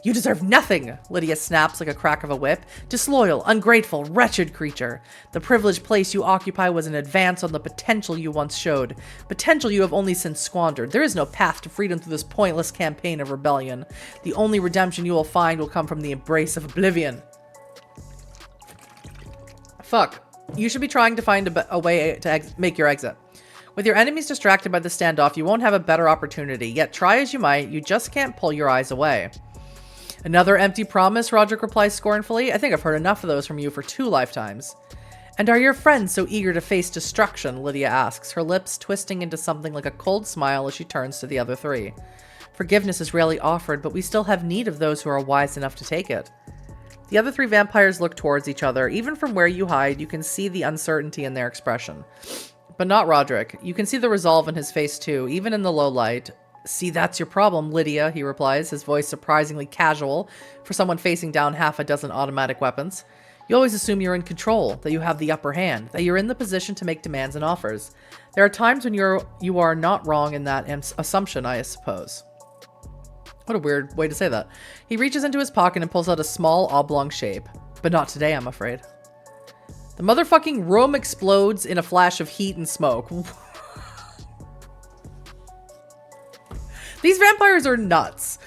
You deserve nothing, Lydia snaps like a crack of a whip. Disloyal, ungrateful, wretched creature. The privileged place you occupy was an advance on the potential you once showed. Potential you have only since squandered. There is no path to freedom through this pointless campaign of rebellion. The only redemption you will find will come from the embrace of oblivion. Fuck. You should be trying to find a way to make your exit. With your enemies distracted by the standoff, you won't have a better opportunity. Yet try as you might, you just can't pull your eyes away. Another empty promise, Roderick replies scornfully. I think I've heard enough of those from you for 2 lifetimes. And are your friends so eager to face destruction? Lydia asks, her lips twisting into something like a cold smile as she turns to the other 3. Forgiveness is rarely offered, but we still have need of those who are wise enough to take it. The other 3 vampires look towards each other. Even from where you hide, you can see the uncertainty in their expression. But not Roderick. You can see the resolve in his face too, even in the low light. See, that's your problem, Lydia, he replies, his voice surprisingly casual for someone facing down half a dozen automatic weapons. You always assume you're in control, that you have the upper hand, that you're in the position to make demands and offers. There are times when you are not wrong in that assumption, I suppose. What a weird way to say that. He reaches into his pocket and pulls out a small oblong shape. But not today, I'm afraid. The motherfucking room explodes in a flash of heat and smoke. These vampires are nuts.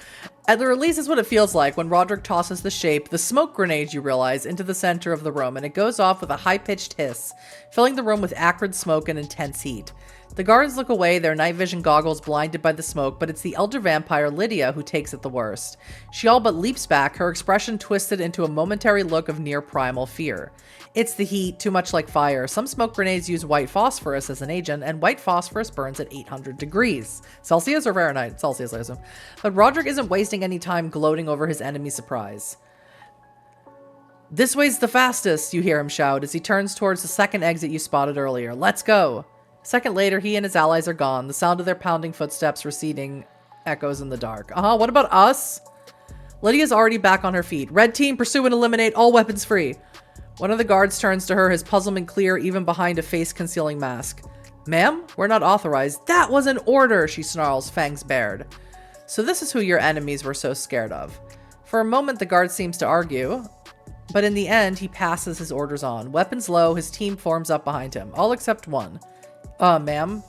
At the release is what it feels like when Roderick tosses the shape, the smoke grenade you realize, into the center of the room, and it goes off with a high-pitched hiss, filling the room with acrid smoke and intense heat. The guards look away, their night vision goggles blinded by the smoke, but it's the elder vampire Lydia who takes it the worst. She all but leaps back, her expression twisted into a momentary look of near primal fear. It's the heat, too much like fire. Some smoke grenades use white phosphorus as an agent, and white phosphorus burns at 800 degrees. Celsius or Fahrenheit? Celsius, I assume. But Roderick isn't wasting any time gloating over his enemy's surprise. This way's the fastest, you hear him shout as he turns towards the second exit you spotted earlier. Let's go! A second later, he and his allies are gone, the sound of their pounding footsteps receding echoes in the dark. What about us? Lydia's already back on her feet. Red team, pursue and eliminate, all weapons free. One of the guards turns to her, his puzzlement clear even behind a face-concealing mask. Ma'am, we're not authorized. That was an order, she snarls, fangs bared. So this is who your enemies were so scared of. For a moment, the guard seems to argue, but in the end, he passes his orders on. Weapons low, his team forms up behind him, all except one. Ma'am.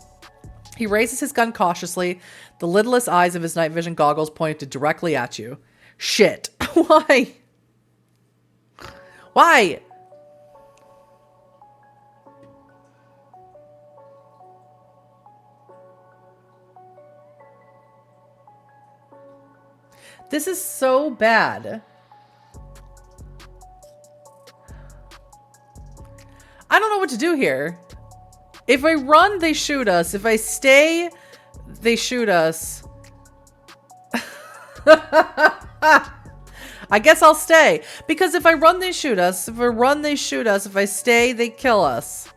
He raises his gun cautiously, the lidless eyes of his night vision goggles pointed directly at you. Shit. Why? Why? This is so bad. I don't know what to do here. If I run, they shoot us. If I stay, they shoot us. I guess I'll stay. Because if I run, they shoot us. If I run, they shoot us. If I stay, they kill us.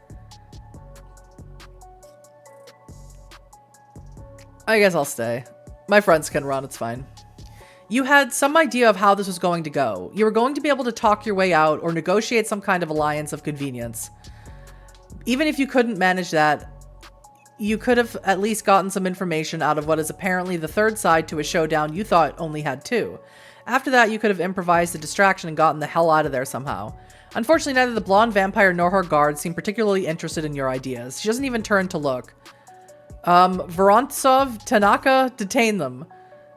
I guess I'll stay. My friends can run. It's fine. You had some idea of how this was going to go. You were going to be able to talk your way out or negotiate some kind of alliance of convenience. Even if you couldn't manage that, you could have at least gotten some information out of what is apparently the third side to a showdown you thought only had two. After that, you could have improvised a distraction and gotten the hell out of there somehow. Unfortunately, neither the blonde vampire nor her guard seem particularly interested in your ideas. She doesn't even turn to look. Vorontsov, Tanaka, detain them.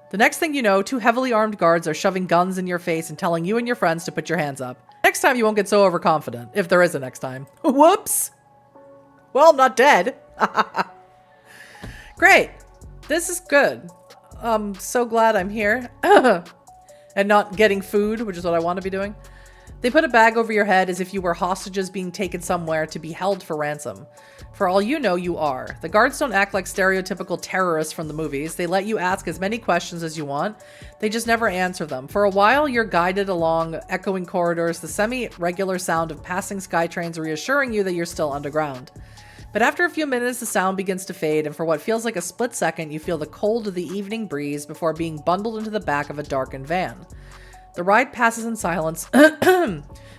The next thing you know, two heavily armed guards are shoving guns in your face and telling you and your friends to put your hands up. Next time you won't get so overconfident, if there is a next time. Whoops! Well, I'm not dead. Great. This is good. I'm so glad I'm here. And not getting food, which is what I want to be doing. They put a bag over your head as if you were hostages being taken somewhere to be held for ransom. For all you know, you are. The guards don't act like stereotypical terrorists from the movies. They let you ask as many questions as you want. They just never answer them. For a while, you're guided along echoing corridors, the semi-regular sound of passing sky trains reassuring you that you're still underground. But after a few minutes, the sound begins to fade, and for what feels like a split second, you feel the cold of the evening breeze before being bundled into the back of a darkened van. The ride passes in silence.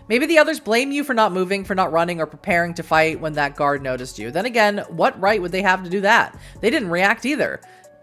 Maybe the others blame you for not moving, for not running, or preparing to fight when that guard noticed you. Then again, what right would they have to do that? They didn't react either.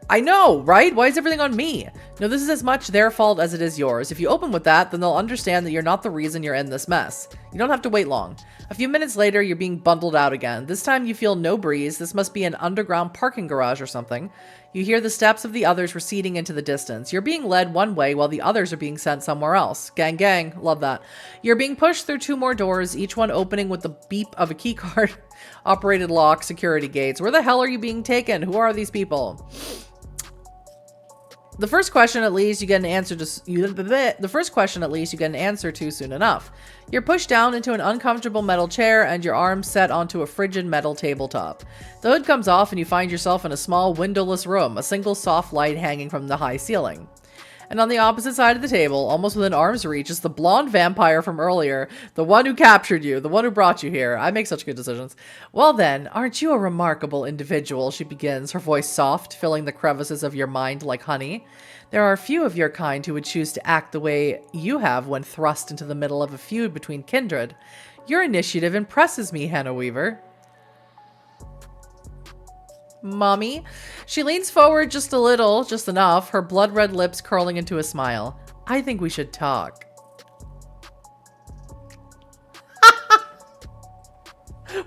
I know, right? Why is everything on me? No, this is as much their fault as it is yours. If you open with that, then they'll understand that you're not the reason you're in this mess. You don't have to wait long. A few minutes later, you're being bundled out again. This time you feel no breeze. This must be an underground parking garage or something. You hear the steps of the others receding into the distance. You're being led one way while the others are being sent somewhere else. Gang, gang. Love that. You're being pushed through two more doors, each one opening with the beep of a keycard. Operated lock, security gates. Where the hell are you being taken? Who are these people? The first question at least you get an answer to soon enough. You're pushed down into an uncomfortable metal chair and your arms set onto a frigid metal tabletop. The hood comes off and you find yourself in a small windowless room, a single soft light hanging from the high ceiling. And on the opposite side of the table, almost within arm's reach, is the blonde vampire from earlier, the one who captured you, the one who brought you here. I make such good decisions. Well then, aren't you a remarkable individual, she begins, her voice soft, filling the crevices of your mind like honey. There are few of your kind who would choose to act the way you have when thrust into the middle of a feud between kindred. Your initiative impresses me, Hannah Weaver. Mommy. She leans forward just a little, just enough, her blood-red lips curling into a smile. I think we should talk.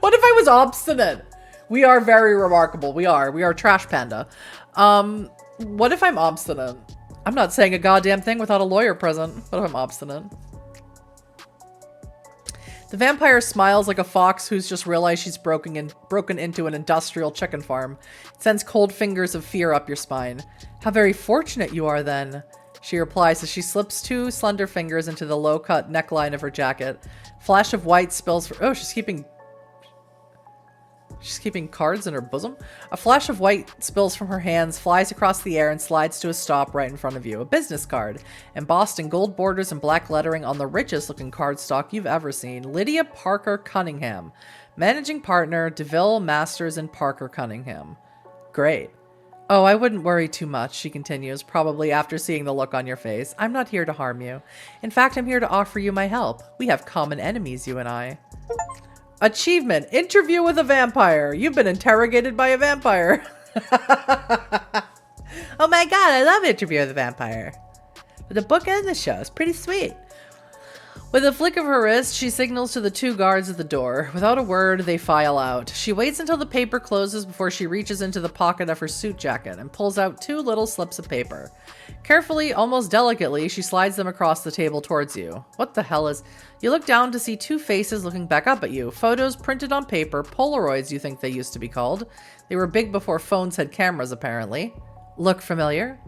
What if I was obstinate? We are very remarkable. We are trash panda. What if I'm obstinate? I'm not saying a goddamn thing without a lawyer present. What if I'm obstinate? The vampire smiles like a fox who's just realized she's broken into an industrial chicken farm. It sends cold fingers of fear up your spine. How very fortunate you are then, she replies as she slips two slender fingers into the low-cut neckline of her jacket. Flash of white spills for— oh, she's keeping cards in her bosom. A flash of white spills from her hands, flies across the air, and slides to a stop right in front of you. A business card, embossed in gold borders and black lettering on the richest looking cardstock you've ever seen. Lydia Parker Cunningham. Managing partner, DeVille, Masters, and Parker Cunningham. Great. Oh, I wouldn't worry too much, she continues, probably after seeing the look on your face. I'm not here to harm you. In fact, I'm here to offer you my help. We have common enemies, you and I. Achievement. Interview with a vampire. You've been interrogated by a vampire. Oh my god, I love Interview with a Vampire. The book and the show is pretty sweet. With a flick of her wrist, she signals to the two guards at the door. Without a word, they file out. She waits until the paper closes before she reaches into the pocket of her suit jacket and pulls out two little slips of paper. Carefully, almost delicately, she slides them across the table towards you. What the hell is— You look down to see two faces looking back up at you. Photos printed on paper, Polaroids you think they used to be called. They were big before phones had cameras, apparently. Look familiar?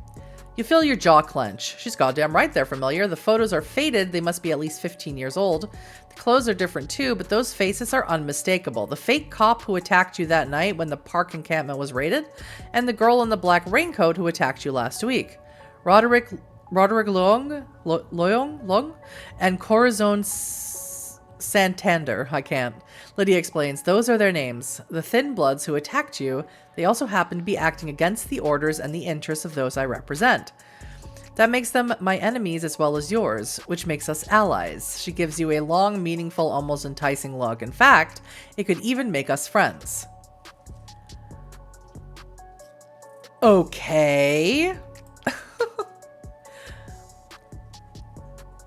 You feel your jaw clench. She's goddamn right they're familiar. The photos are faded. They must be at least 15 years old. The clothes are different too, but those faces are unmistakable. The fake cop who attacked you that night when the park encampment was raided, and the girl in the black raincoat who attacked you last week. Roderick Long, and Corazon Santander. I can't. Lydia explains, those are their names. The Thin Bloods who attacked you, they also happen to be acting against the orders and the interests of those I represent. That makes them my enemies as well as yours, which makes us allies. She gives you a long, meaningful, almost enticing look. In fact, it could even make us friends. Okay.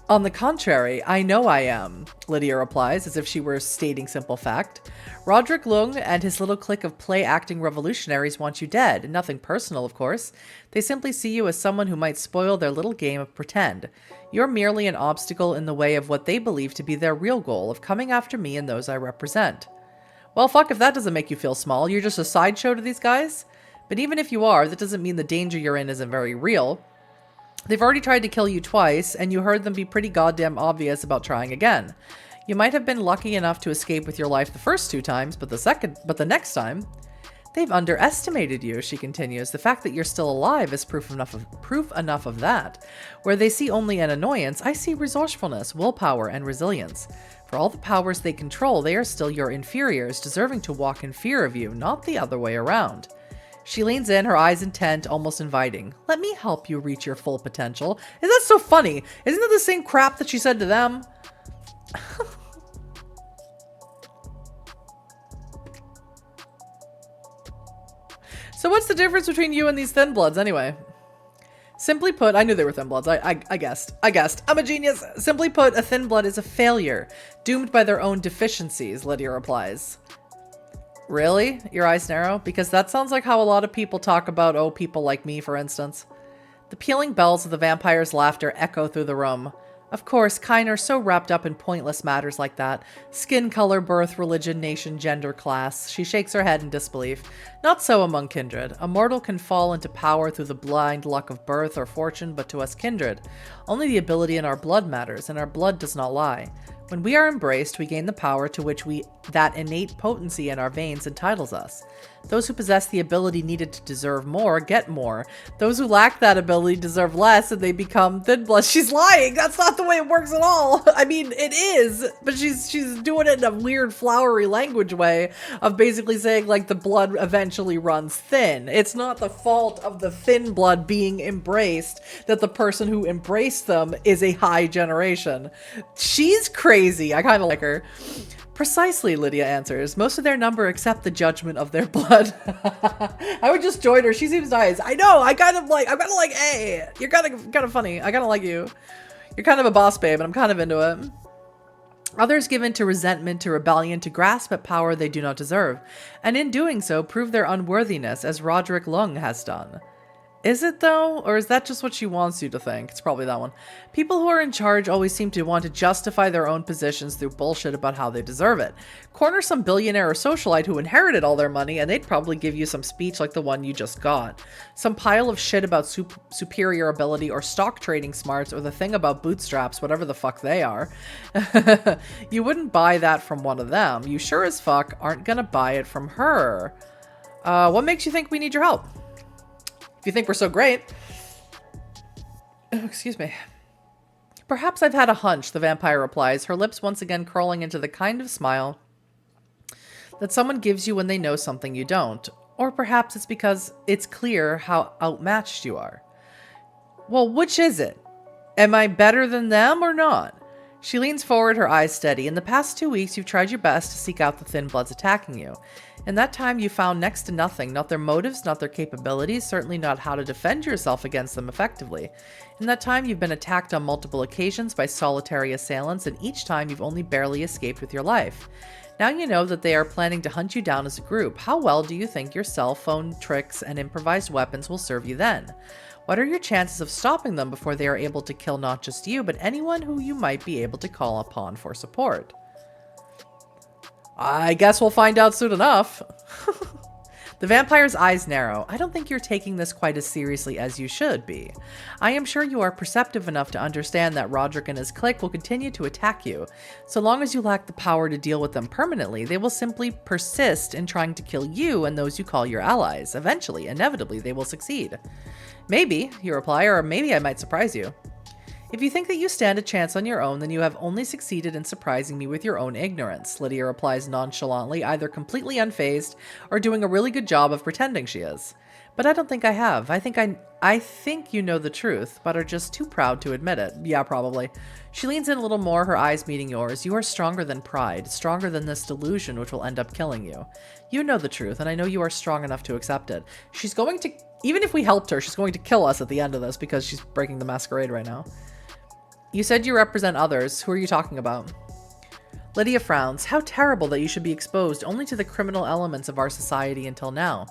On the contrary, I know I am, Lydia replies, as if she were stating simple fact. Roderick Lung and his little clique of play-acting revolutionaries want you dead. Nothing personal, of course. They simply see you as someone who might spoil their little game of pretend. You're merely an obstacle in the way of what they believe to be their real goal of coming after me and those I represent. Well, fuck, if that doesn't make you feel small, you're just a sideshow to these guys? But even if you are, that doesn't mean the danger you're in isn't very real. They've already tried to kill you twice, and you heard them be pretty goddamn obvious about trying again. You might have been lucky enough to escape with your life the first 2 times, but the next time... They've underestimated you, she continues. The fact that you're still alive is proof enough of that. Where they see only an annoyance, I see resourcefulness, willpower, and resilience. For all the powers they control, they are still your inferiors, deserving to walk in fear of you, not the other way around. She leans in, her eyes intent, almost inviting. Let me help you reach your full potential. Isn't that so funny? Isn't that the same crap that she said to them? So what's the difference between you and these Thin Bloods anyway? Simply put, I knew they were Thin Bloods. I guessed. I'm a genius. Simply put, a Thin Blood is a failure, doomed by their own deficiencies, Lydia replies. Really? Your eyes narrow? Because that sounds like how a lot of people talk about, oh, people like me, for instance. The pealing bells of the vampire's laughter echo through the room. Of course, kine are so wrapped up in pointless matters like that. Skin color, birth, religion, nation, gender, class. She shakes her head in disbelief. Not so among kindred. A mortal can fall into power through the blind luck of birth or fortune, but to us kindred, only the ability in our blood matters, and our blood does not lie. When we are embraced, we gain the power to which that innate potency in our veins entitles us. Those who possess the ability needed to deserve more, get more. Those who lack that ability deserve less, and they become Thin Blood. She's lying! That's not the way it works at all! I mean, it is, but she's doing it in a weird, flowery language way of basically saying, like, the blood eventually runs thin. It's not the fault of the Thin Blood being embraced that the person who embraced them is a high generation. She's crazy. I kind of like her. Precisely, Lydia answers. Most of their number accept the judgment of their blood. I would just join her. She seems nice. I know. I'm kind of like, hey, you're kind of funny. I kind of like you. You're kind of a boss babe, and I'm kind of into it. Others give in to resentment, to rebellion, to grasp at power they do not deserve, and in doing so prove their unworthiness, as Roderick Lung has done. Is it though? Or is that just what she wants you to think? It's probably that one. People who are in charge always seem to want to justify their own positions through bullshit about how they deserve it. Corner some billionaire or socialite who inherited all their money and they'd probably give you some speech like the one you just got. Some pile of shit about superior ability or stock trading smarts or the thing about bootstraps, whatever the fuck they are. You wouldn't buy that from one of them. You sure as fuck aren't gonna buy it from her. What makes you think we need your help? If you think we're so great. Oh, excuse me. Perhaps I've had a hunch, the vampire replies, her lips once again curling into the kind of smile that someone gives you when they know something you don't. Or perhaps it's because it's clear how outmatched you are. Well, which is it? Am I better than them or not? She leans forward, her eyes steady. In the past 2 weeks, you've tried your best to seek out the Thin Bloods attacking you. In that time, you found next to nothing, not their motives, not their capabilities, certainly not how to defend yourself against them effectively. In that time, you've been attacked on multiple occasions by solitary assailants, and each time you've only barely escaped with your life. Now you know that they are planning to hunt you down as a group. How well do you think your cell phone tricks and improvised weapons will serve you then? What are your chances of stopping them before they are able to kill not just you, but anyone who you might be able to call upon for support? I guess we'll find out soon enough. The vampire's eyes narrow. I don't think you're taking this quite as seriously as you should be. I am sure you are perceptive enough to understand that Roderick and his clique will continue to attack you. So long as you lack the power to deal with them permanently, they will simply persist in trying to kill you and those you call your allies. Eventually, inevitably, they will succeed. Maybe, you reply, or maybe I might surprise you. If you think that you stand a chance on your own, then you have only succeeded in surprising me with your own ignorance, Lydia replies nonchalantly, either completely unfazed or doing a really good job of pretending she is. But I don't think I have. I think you know the truth, but are just too proud to admit it. Yeah, probably. She leans in a little more, her eyes meeting yours. You are stronger than pride, stronger than this delusion which will end up killing you. You know the truth, and I know you are strong enough to accept it. She's going to, even if we helped her, she's going to kill us at the end of this because she's breaking the masquerade right now. You said you represent others. Who are you talking about? Lydia frowns. How terrible that you should be exposed only to the criminal elements of our society until now.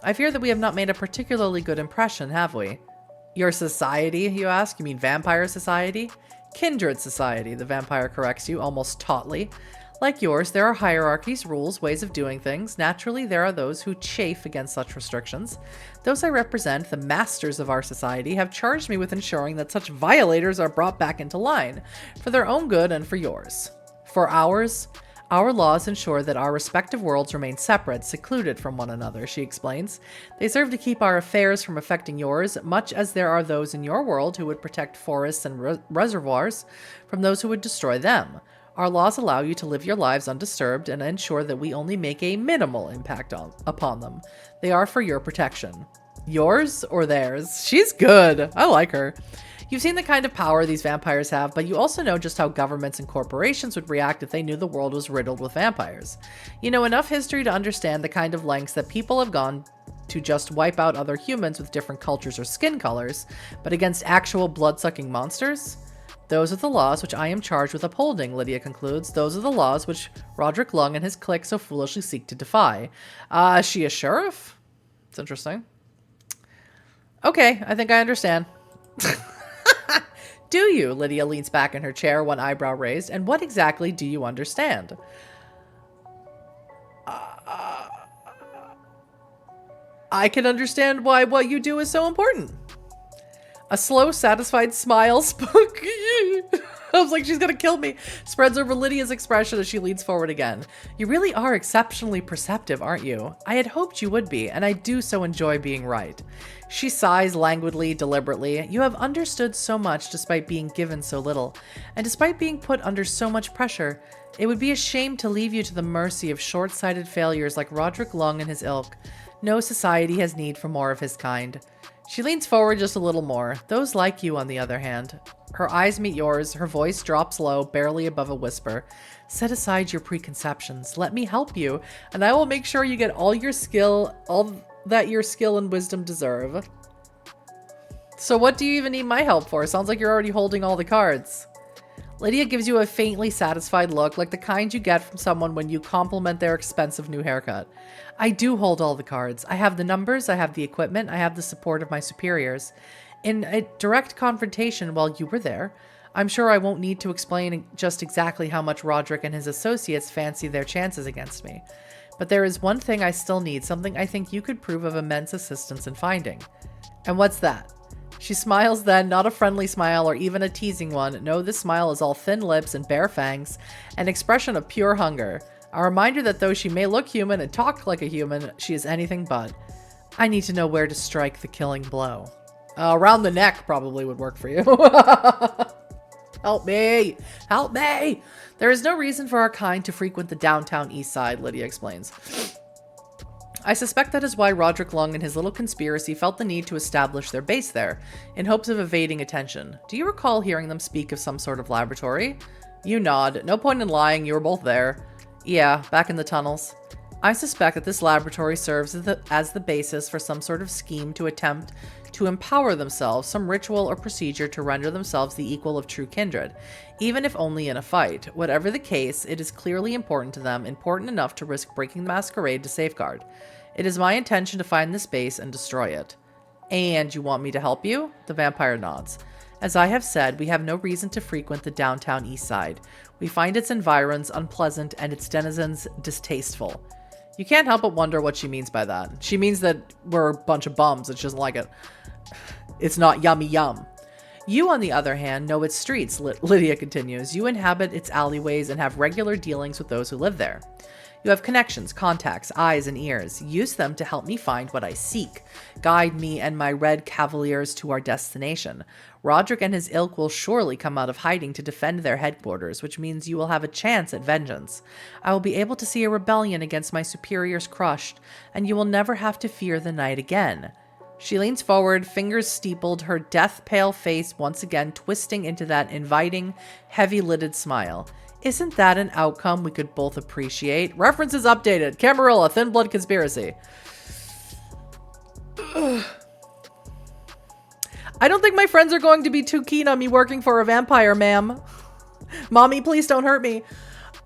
I fear that we have not made a particularly good impression, have we? Your society, you ask? You mean vampire society? Kindred society, the vampire corrects you, almost tautly. Like yours, there are hierarchies, rules, ways of doing things. Naturally, there are those who chafe against such restrictions. Those I represent, the masters of our society, have charged me with ensuring that such violators are brought back into line, for their own good and for yours. For ours, our laws ensure that our respective worlds remain separate, secluded from one another, she explains. They serve to keep our affairs from affecting yours, much as there are those in your world who would protect forests and reservoirs from those who would destroy them. Our laws allow you to live your lives undisturbed and ensure that we only make a minimal impact upon them. They are for your protection. Yours or theirs? She's good. I like her. You've seen the kind of power these vampires have, but you also know just how governments and corporations would react if they knew the world was riddled with vampires. You know enough history to understand the kind of lengths that people have gone to just wipe out other humans with different cultures or skin colors, but against actual blood-sucking monsters? Those are the laws which I am charged with upholding, Lydia concludes. Those are the laws which Roderick Lung and his clique so foolishly seek to defy. Is she a sheriff? It's interesting. Okay, I think I understand. Do you? Lydia leans back in her chair, one eyebrow raised. And what exactly do you understand? I can understand why what you do is so important. A slow, satisfied smile spoke. I was like, she's gonna kill me. Spreads over Lydia's expression as she leans forward again. You really are exceptionally perceptive, aren't you? I had hoped you would be, and I do so enjoy being right. She sighs languidly, deliberately. You have understood so much despite being given so little, and despite being put under so much pressure. It would be a shame to leave you to the mercy of short-sighted failures like Roderick Lung and his ilk. No society has need for more of his kind. She leans forward just a little more. Those like you, on the other hand. Her eyes meet yours. Her voice drops low, barely above a whisper. Set aside your preconceptions. Let me help you, and I will make sure you get all that your skill and wisdom deserve. So what do you even need my help for? Sounds like you're already holding all the cards. Lydia gives you a faintly satisfied look, like the kind you get from someone when you compliment their expensive new haircut. I do hold all the cards. I have the numbers, I have the equipment, I have the support of my superiors. In a direct confrontation while you were there, I'm sure I won't need to explain just exactly how much Roderick and his associates fancy their chances against me. But there is one thing I still need, something I think you could prove of immense assistance in finding. And what's that? She smiles then, not a friendly smile or even a teasing one. No, this smile is all thin lips and bare fangs, an expression of pure hunger. A reminder that though she may look human and talk like a human, she is anything but. I need to know where to strike the killing blow. Around the neck probably would work for you. Help me! Help me! There is no reason for our kind to frequent the Downtown Eastside, Lydia explains. I suspect that is why Roderick Lung and his little conspiracy felt the need to establish their base there, in hopes of evading attention. Do you recall hearing them speak of some sort of laboratory? You nod. No point in lying, you were both there. Yeah, back in the tunnels. I suspect that this laboratory serves as the basis for some sort of scheme to attempt to empower themselves, some ritual or procedure to render themselves the equal of true kindred, even if only in a fight. Whatever the case, it is clearly important to them, important enough to risk breaking the masquerade to safeguard. It is my intention to find this base and destroy it. And you want me to help you? The vampire nods. As I have said, we have no reason to frequent the Downtown Eastside. We find its environs unpleasant and its denizens distasteful. You can't help but wonder what she means by that. She means that we're a bunch of bums and she doesn't like it. It's not yummy yum. You, on the other hand, know its streets, Lydia continues. You inhabit its alleyways and have regular dealings with those who live there. You have connections, contacts, eyes, and ears. Use them to help me find what I seek. Guide me and my red cavaliers to our destination. Roderick and his ilk will surely come out of hiding to defend their headquarters, which means you will have a chance at vengeance. I will be able to see a rebellion against my superiors crushed, and you will never have to fear the night again. She leans forward, fingers steepled, her death-pale face once again twisting into that inviting, heavy-lidded smile. Isn't that an outcome we could both appreciate? References updated. Camarilla, Thin Blood Conspiracy. Ugh. I don't think my friends are going to be too keen on me working for a vampire, ma'am. Mommy, please don't hurt me.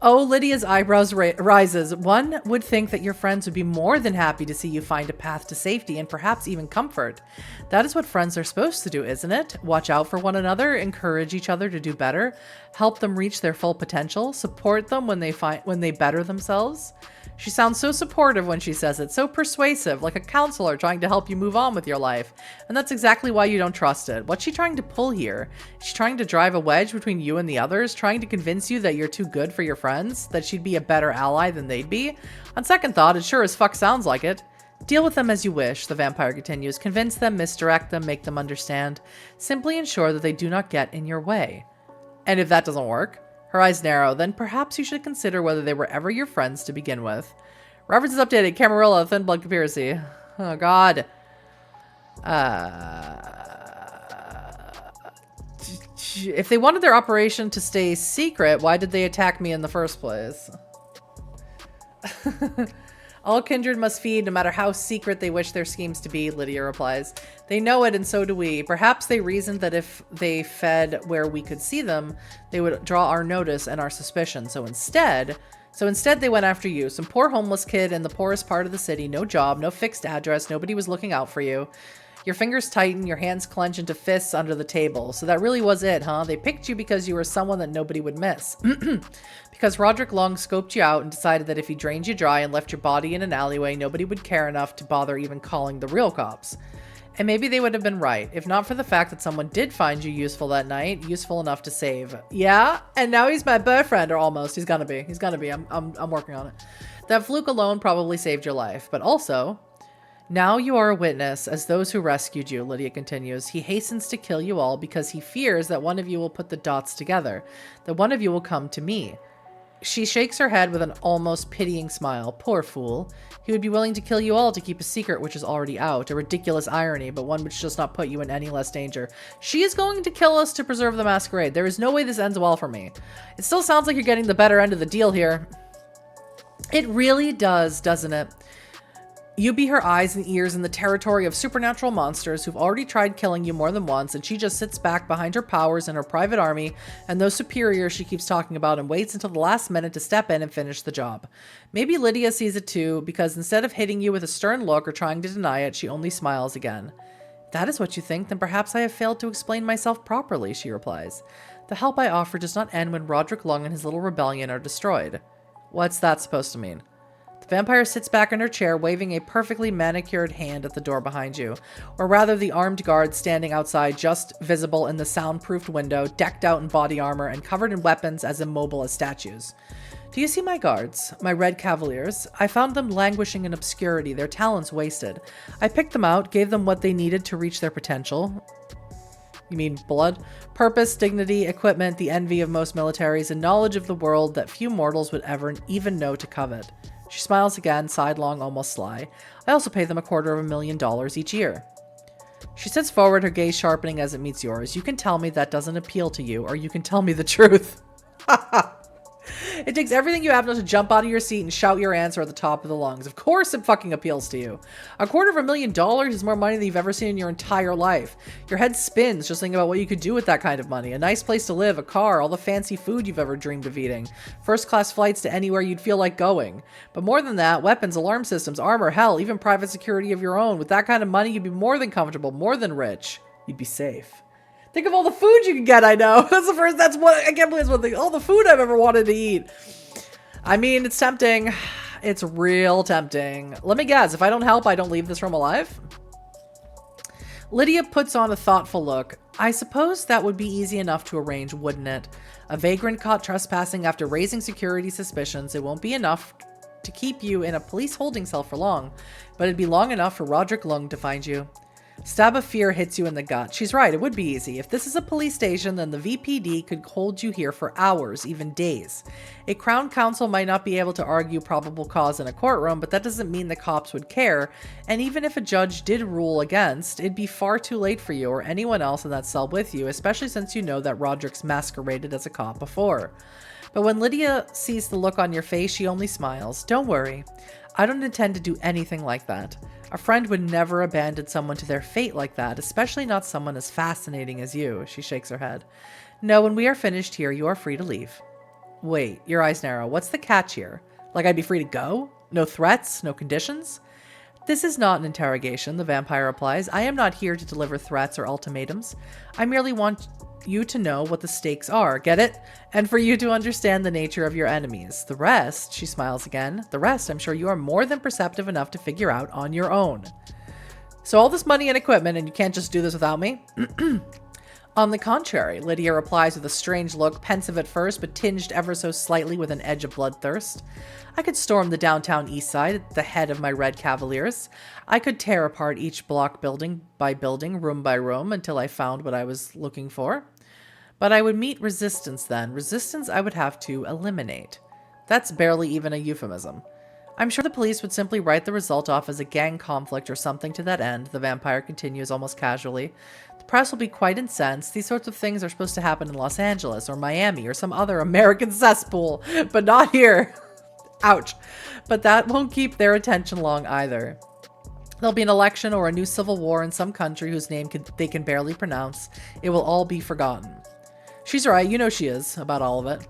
Oh, Lydia's eyebrows rises. One would think that your friends would be more than happy to see you find a path to safety and perhaps even comfort. That is what friends are supposed to do, isn't it? Watch out for one another, encourage each other to do better, help them reach their full potential, support them when they better themselves. She sounds so supportive when she says it, so persuasive, like a counselor trying to help you move on with your life. And that's exactly why you don't trust it. What's she trying to pull here? Is she trying to drive a wedge between you and the others, trying to convince you that you're too good for your friends, that she'd be a better ally than they'd be? On second thought, it sure as fuck sounds like it. Deal with them as you wish, the vampire continues. Convince them, misdirect them, make them understand. Simply ensure that they do not get in your way. And if that doesn't work? Her eyes narrow. Then perhaps you should consider whether they were ever your friends to begin with. References updated. Camarilla, Thin Blood Conspiracy. Oh, God. If they wanted their operation to stay secret, why did they attack me in the first place? All kindred must feed, no matter how secret they wish their schemes to be, Lydia replies. They know it, and so do we. Perhaps they reasoned that if they fed where we could see them, they would draw our notice and our suspicion. So instead they went after you. Some poor homeless kid in the poorest part of the city. No job, no fixed address. Nobody was looking out for you. Your fingers tighten, your hands clench into fists under the table. So that really was it, huh? They picked you because you were someone that nobody would miss. Because Roderick Long scoped you out and decided that if he drained you dry and left your body in an alleyway, nobody would care enough to bother even calling the real cops. And maybe they would have been right, if not for the fact that someone did find you useful that night, useful enough to save. Yeah, and now he's my boyfriend, or almost. He's gonna be. He's gonna be. I'm working on it. That fluke alone probably saved your life, but also, now you are a witness as those who rescued you, Lydia continues. He hastens to kill you all because he fears that one of you will put the dots together, that one of you will come to me. She shakes her head with an almost pitying smile. Poor fool. He would be willing to kill you all to keep a secret which is already out. A ridiculous irony, but one which does not put you in any less danger. She is going to kill us to preserve the masquerade. There is no way this ends well for me. It still sounds like you're getting the better end of the deal here. It really does, doesn't it? You be her eyes and ears in the territory of supernatural monsters who've already tried killing you more than once, and she just sits back behind her powers and her private army and those superiors she keeps talking about and waits until the last minute to step in and finish the job. Maybe Lydia sees it too, because instead of hitting you with a stern look or trying to deny it, she only smiles again. If that is what you think, then perhaps I have failed to explain myself properly, she replies. The help I offer does not end when Roderick Long and his little rebellion are destroyed. What's that supposed to mean? The vampire sits back in her chair, waving a perfectly manicured hand at the door behind you. Or rather, the armed guard standing outside, just visible in the soundproofed window, decked out in body armor and covered in weapons as immobile as statues. Do you see my guards? My red cavaliers? I found them languishing in obscurity, their talents wasted. I picked them out, gave them what they needed to reach their potential. You mean blood? Purpose, dignity, equipment, the envy of most militaries, and knowledge of the world that few mortals would ever even know to covet. She smiles again, sidelong, almost sly. I also pay them $250,000 each year. She sits forward, her gaze sharpening as it meets yours. You can tell me that doesn't appeal to you, or you can tell me the truth. It takes everything you have not to jump out of your seat and shout your answer at the top of the lungs. Of course it fucking appeals to you. $250,000 is more money than you've ever seen in your entire life. Your head spins just thinking about what you could do with that kind of money. A nice place to live, a car, all the fancy food you've ever dreamed of eating. First-class flights to anywhere you'd feel like going. But more than that, weapons, alarm systems, armor, hell, even private security of your own. With that kind of money, you'd be more than comfortable, more than rich. You'd be safe. Think of all the food you can get, I know. That's what, I can't believe it's one thing. All the food I've ever wanted to eat. I mean, it's tempting. It's real tempting. Let me guess, if I don't help, I don't leave this room alive? Lydia puts on a thoughtful look. I suppose that would be easy enough to arrange, wouldn't it? A vagrant caught trespassing after raising security suspicions. It won't be enough to keep you in a police holding cell for long, but it'd be long enough for Roderick Lung to find you. Stab of fear hits you in the gut. She's right, it would be easy. If this is a police station, then the VPD could hold you here for hours, even days. A Crown Counsel might not be able to argue probable cause in a courtroom, but that doesn't mean the cops would care. And even if a judge did rule against, it'd be far too late for you or anyone else in that cell with you, especially since you know that Roderick's masqueraded as a cop before. But when Lydia sees the look on your face, she only smiles. Don't worry. I don't intend to do anything like that. A friend would never abandon someone to their fate like that, especially not someone as fascinating as you. She shakes her head. No, when we are finished here, you are free to leave. Wait, your eyes narrow. What's the catch here? Like I'd be free to go? No threats? No conditions? This is not an interrogation, the vampire replies. I am not here to deliver threats or ultimatums. I merely want you to know what the stakes are, get it? And for you to understand the nature of your enemies. The rest, she smiles again, the rest I'm sure you are more than perceptive enough to figure out on your own. So all this money and equipment and you can't just do this without me? On the contrary, Lydia replies with a strange look, pensive at first, but tinged ever so slightly with an edge of bloodthirst. I could storm the Downtown Eastside at the head of my Red Cavaliers. I could tear apart each block building by building, room by room, until I found what I was looking for. But I would meet resistance then. Resistance I would have to eliminate. That's barely even a euphemism. I'm sure the police would simply write the result off as a gang conflict or something to that end, the vampire continues almost casually. The press will be quite incensed. These sorts of things are supposed to happen in Los Angeles or Miami or some other American cesspool, but not here. Ouch. But that won't keep their attention long either. There'll be an election or a new civil war in some country whose name they can barely pronounce. It will all be forgotten. She's right, you know she is, about all of it.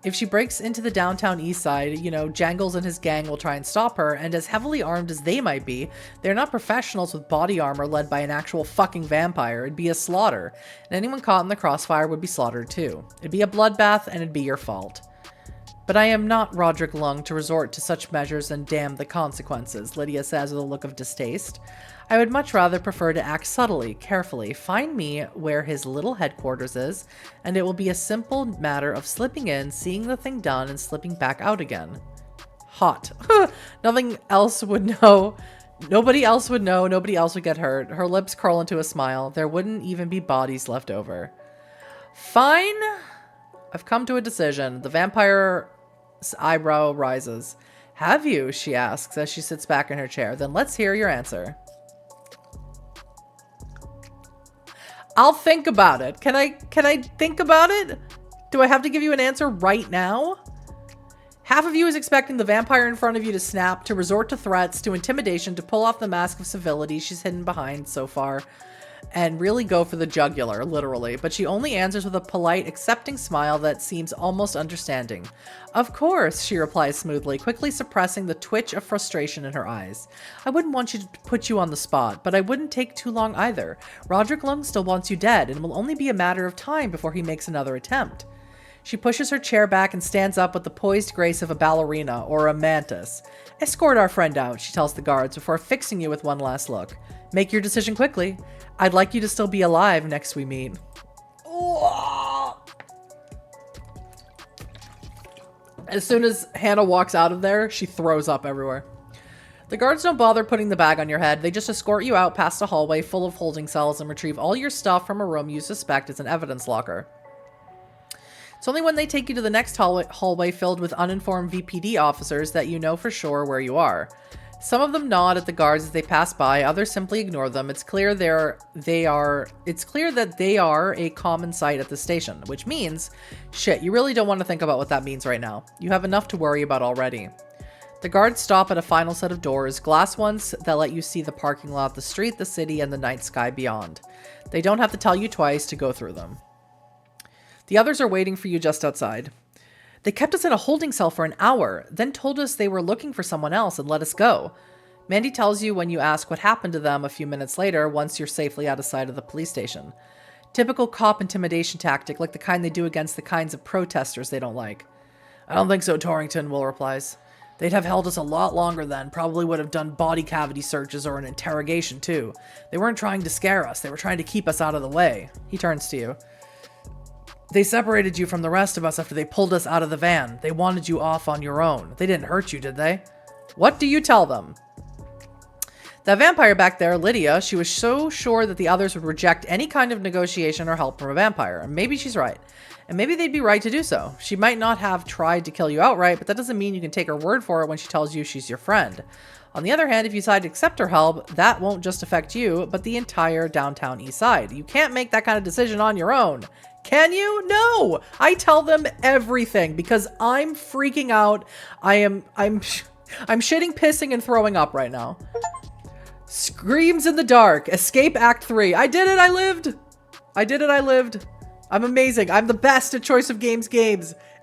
If she breaks into the Downtown Eastside, you know, Jangles and his gang will try and stop her, and as heavily armed as they might be, they're not professionals with body armor led by an actual fucking vampire. It'd be a slaughter, and anyone caught in the crossfire would be slaughtered too. It'd be a bloodbath, and it'd be your fault. But I am not Roderick Lung to resort to such measures and damn the consequences, Lydia says with a look of distaste. I would much rather prefer to act subtly, carefully. Find me where his little headquarters is, and it will be a simple matter of slipping in, seeing the thing done, and slipping back out again. Hot. Nothing else would know. Nobody else would know. Nobody else would get hurt. Her lips curl into a smile. There wouldn't even be bodies left over. Fine. I've come to a decision. The vampire's eyebrow rises. Have you? She asks as she sits back in her chair. Then let's hear your answer. I'll think about it. Can I think about it? Do I have to give you an answer right now? Half of you is expecting the vampire in front of you to snap, to resort to threats, to intimidation, to pull off the mask of civility she's hidden behind so far, and really go for the jugular, literally. But she only answers with a polite, accepting smile that seems almost understanding. Of course, she replies smoothly, quickly suppressing the twitch of frustration in her eyes. I wouldn't want you to put you on the spot, but I wouldn't take too long either. Roderick Lung still wants you dead, and it will only be a matter of time before he makes another attempt. She pushes her chair back and stands up with the poised grace of a ballerina or a mantis. Escort our friend out, she tells the guards before fixing you with one last look. Make your decision quickly. I'd like you to still be alive next we meet. As soon as Hannah walks out of there, she throws up everywhere. The guards don't bother putting the bag on your head. They just escort you out past a hallway full of holding cells and retrieve all your stuff from a room you suspect is an evidence locker. It's only when they take you to the next hallway filled with uninformed VPD officers that you know for sure where you are. Some of them nod at the guards as they pass by, others simply ignore them. It's clear that they are a common sight at the station, which means, shit, you really don't want to think about what that means right now. You have enough to worry about already. The guards stop at a final set of doors, glass ones that let you see the parking lot, the street, the city, and the night sky beyond. They don't have to tell you twice to go through them. The others are waiting for you just outside. They kept us in a holding cell for an hour, then told us they were looking for someone else and let us go. Mandy tells you when you ask what happened to them a few minutes later, once you're safely out of sight of the police station. Typical cop intimidation tactic, like the kind they do against the kinds of protesters they don't like. I don't think so, Torrington, Will replies. They'd have held us a lot longer then, probably would have done body cavity searches or an interrogation too. They weren't trying to scare us, they were trying to keep us out of the way. He turns to you. They separated you from the rest of us after they pulled us out of the van. They wanted you off on your own. They didn't hurt you, did they? What do you tell them? That vampire back there, Lydia, she was so sure that the others would reject any kind of negotiation or help from a vampire. And maybe she's right. And maybe they'd be right to do so. She might not have tried to kill you outright, but that doesn't mean you can take her word for it when she tells you she's your friend. On the other hand, if you decide to accept her help, that won't just affect you, but the entire Downtown Eastside. You can't make that kind of decision on your own. Can you? No! I tell them everything because I'm freaking out. I'm shitting, pissing, and throwing up right now. Screams in the dark. Escape Act 3. I did it. I lived. I did it. I lived. I'm amazing. I'm the best at choice of games.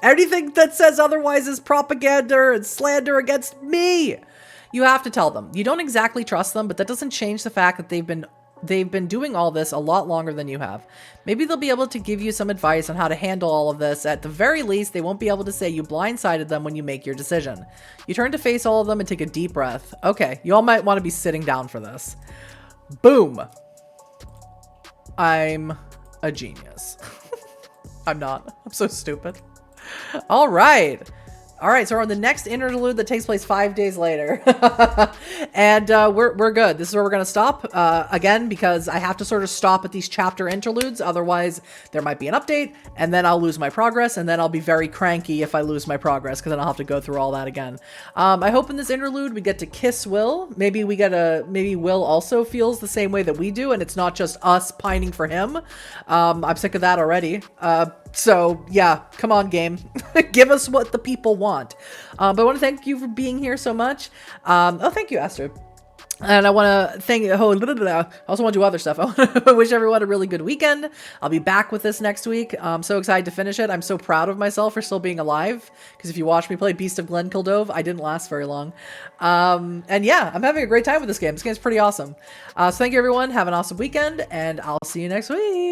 Anything that says otherwise is propaganda and slander against me. You have to tell them. You don't exactly trust them, but that doesn't change the fact that they've been doing all this a lot longer than you have. Maybe they'll be able to give you some advice on how to handle all of this. At the very least, they won't be able to say you blindsided them when you make your decision. You turn to face all of them and take a deep breath. Okay, you all might want to be sitting down for this. Boom. I'm a genius. I'm not. I'm so stupid. All right. All right, so we're on the next interlude that takes place 5 days later. And we're good. This is where we're going to stop. Again, because I have to sort of stop at these chapter interludes. Otherwise, there might be an update, and then I'll lose my progress, and then I'll be very cranky if I lose my progress, because then I'll have to go through all that again. I hope in this interlude we get to kiss Will. Maybe maybe Will also feels the same way that we do, and it's not just us pining for him. I'm sick of that already. So yeah, come on, game. Give us what the people want. But I want to thank you for being here so much. Oh, thank you, Esther. And I want to thank, I also want to do other stuff. I want to wish everyone a really good weekend. I'll be back with this next week. I'm so excited to finish it. I'm so proud of myself for still being alive. Because if you watch me play Beast of Glen Kildove, I didn't last very long. And yeah, I'm having a great time with this game. This game's pretty awesome. So thank you, everyone. Have an awesome weekend, and I'll see you next week.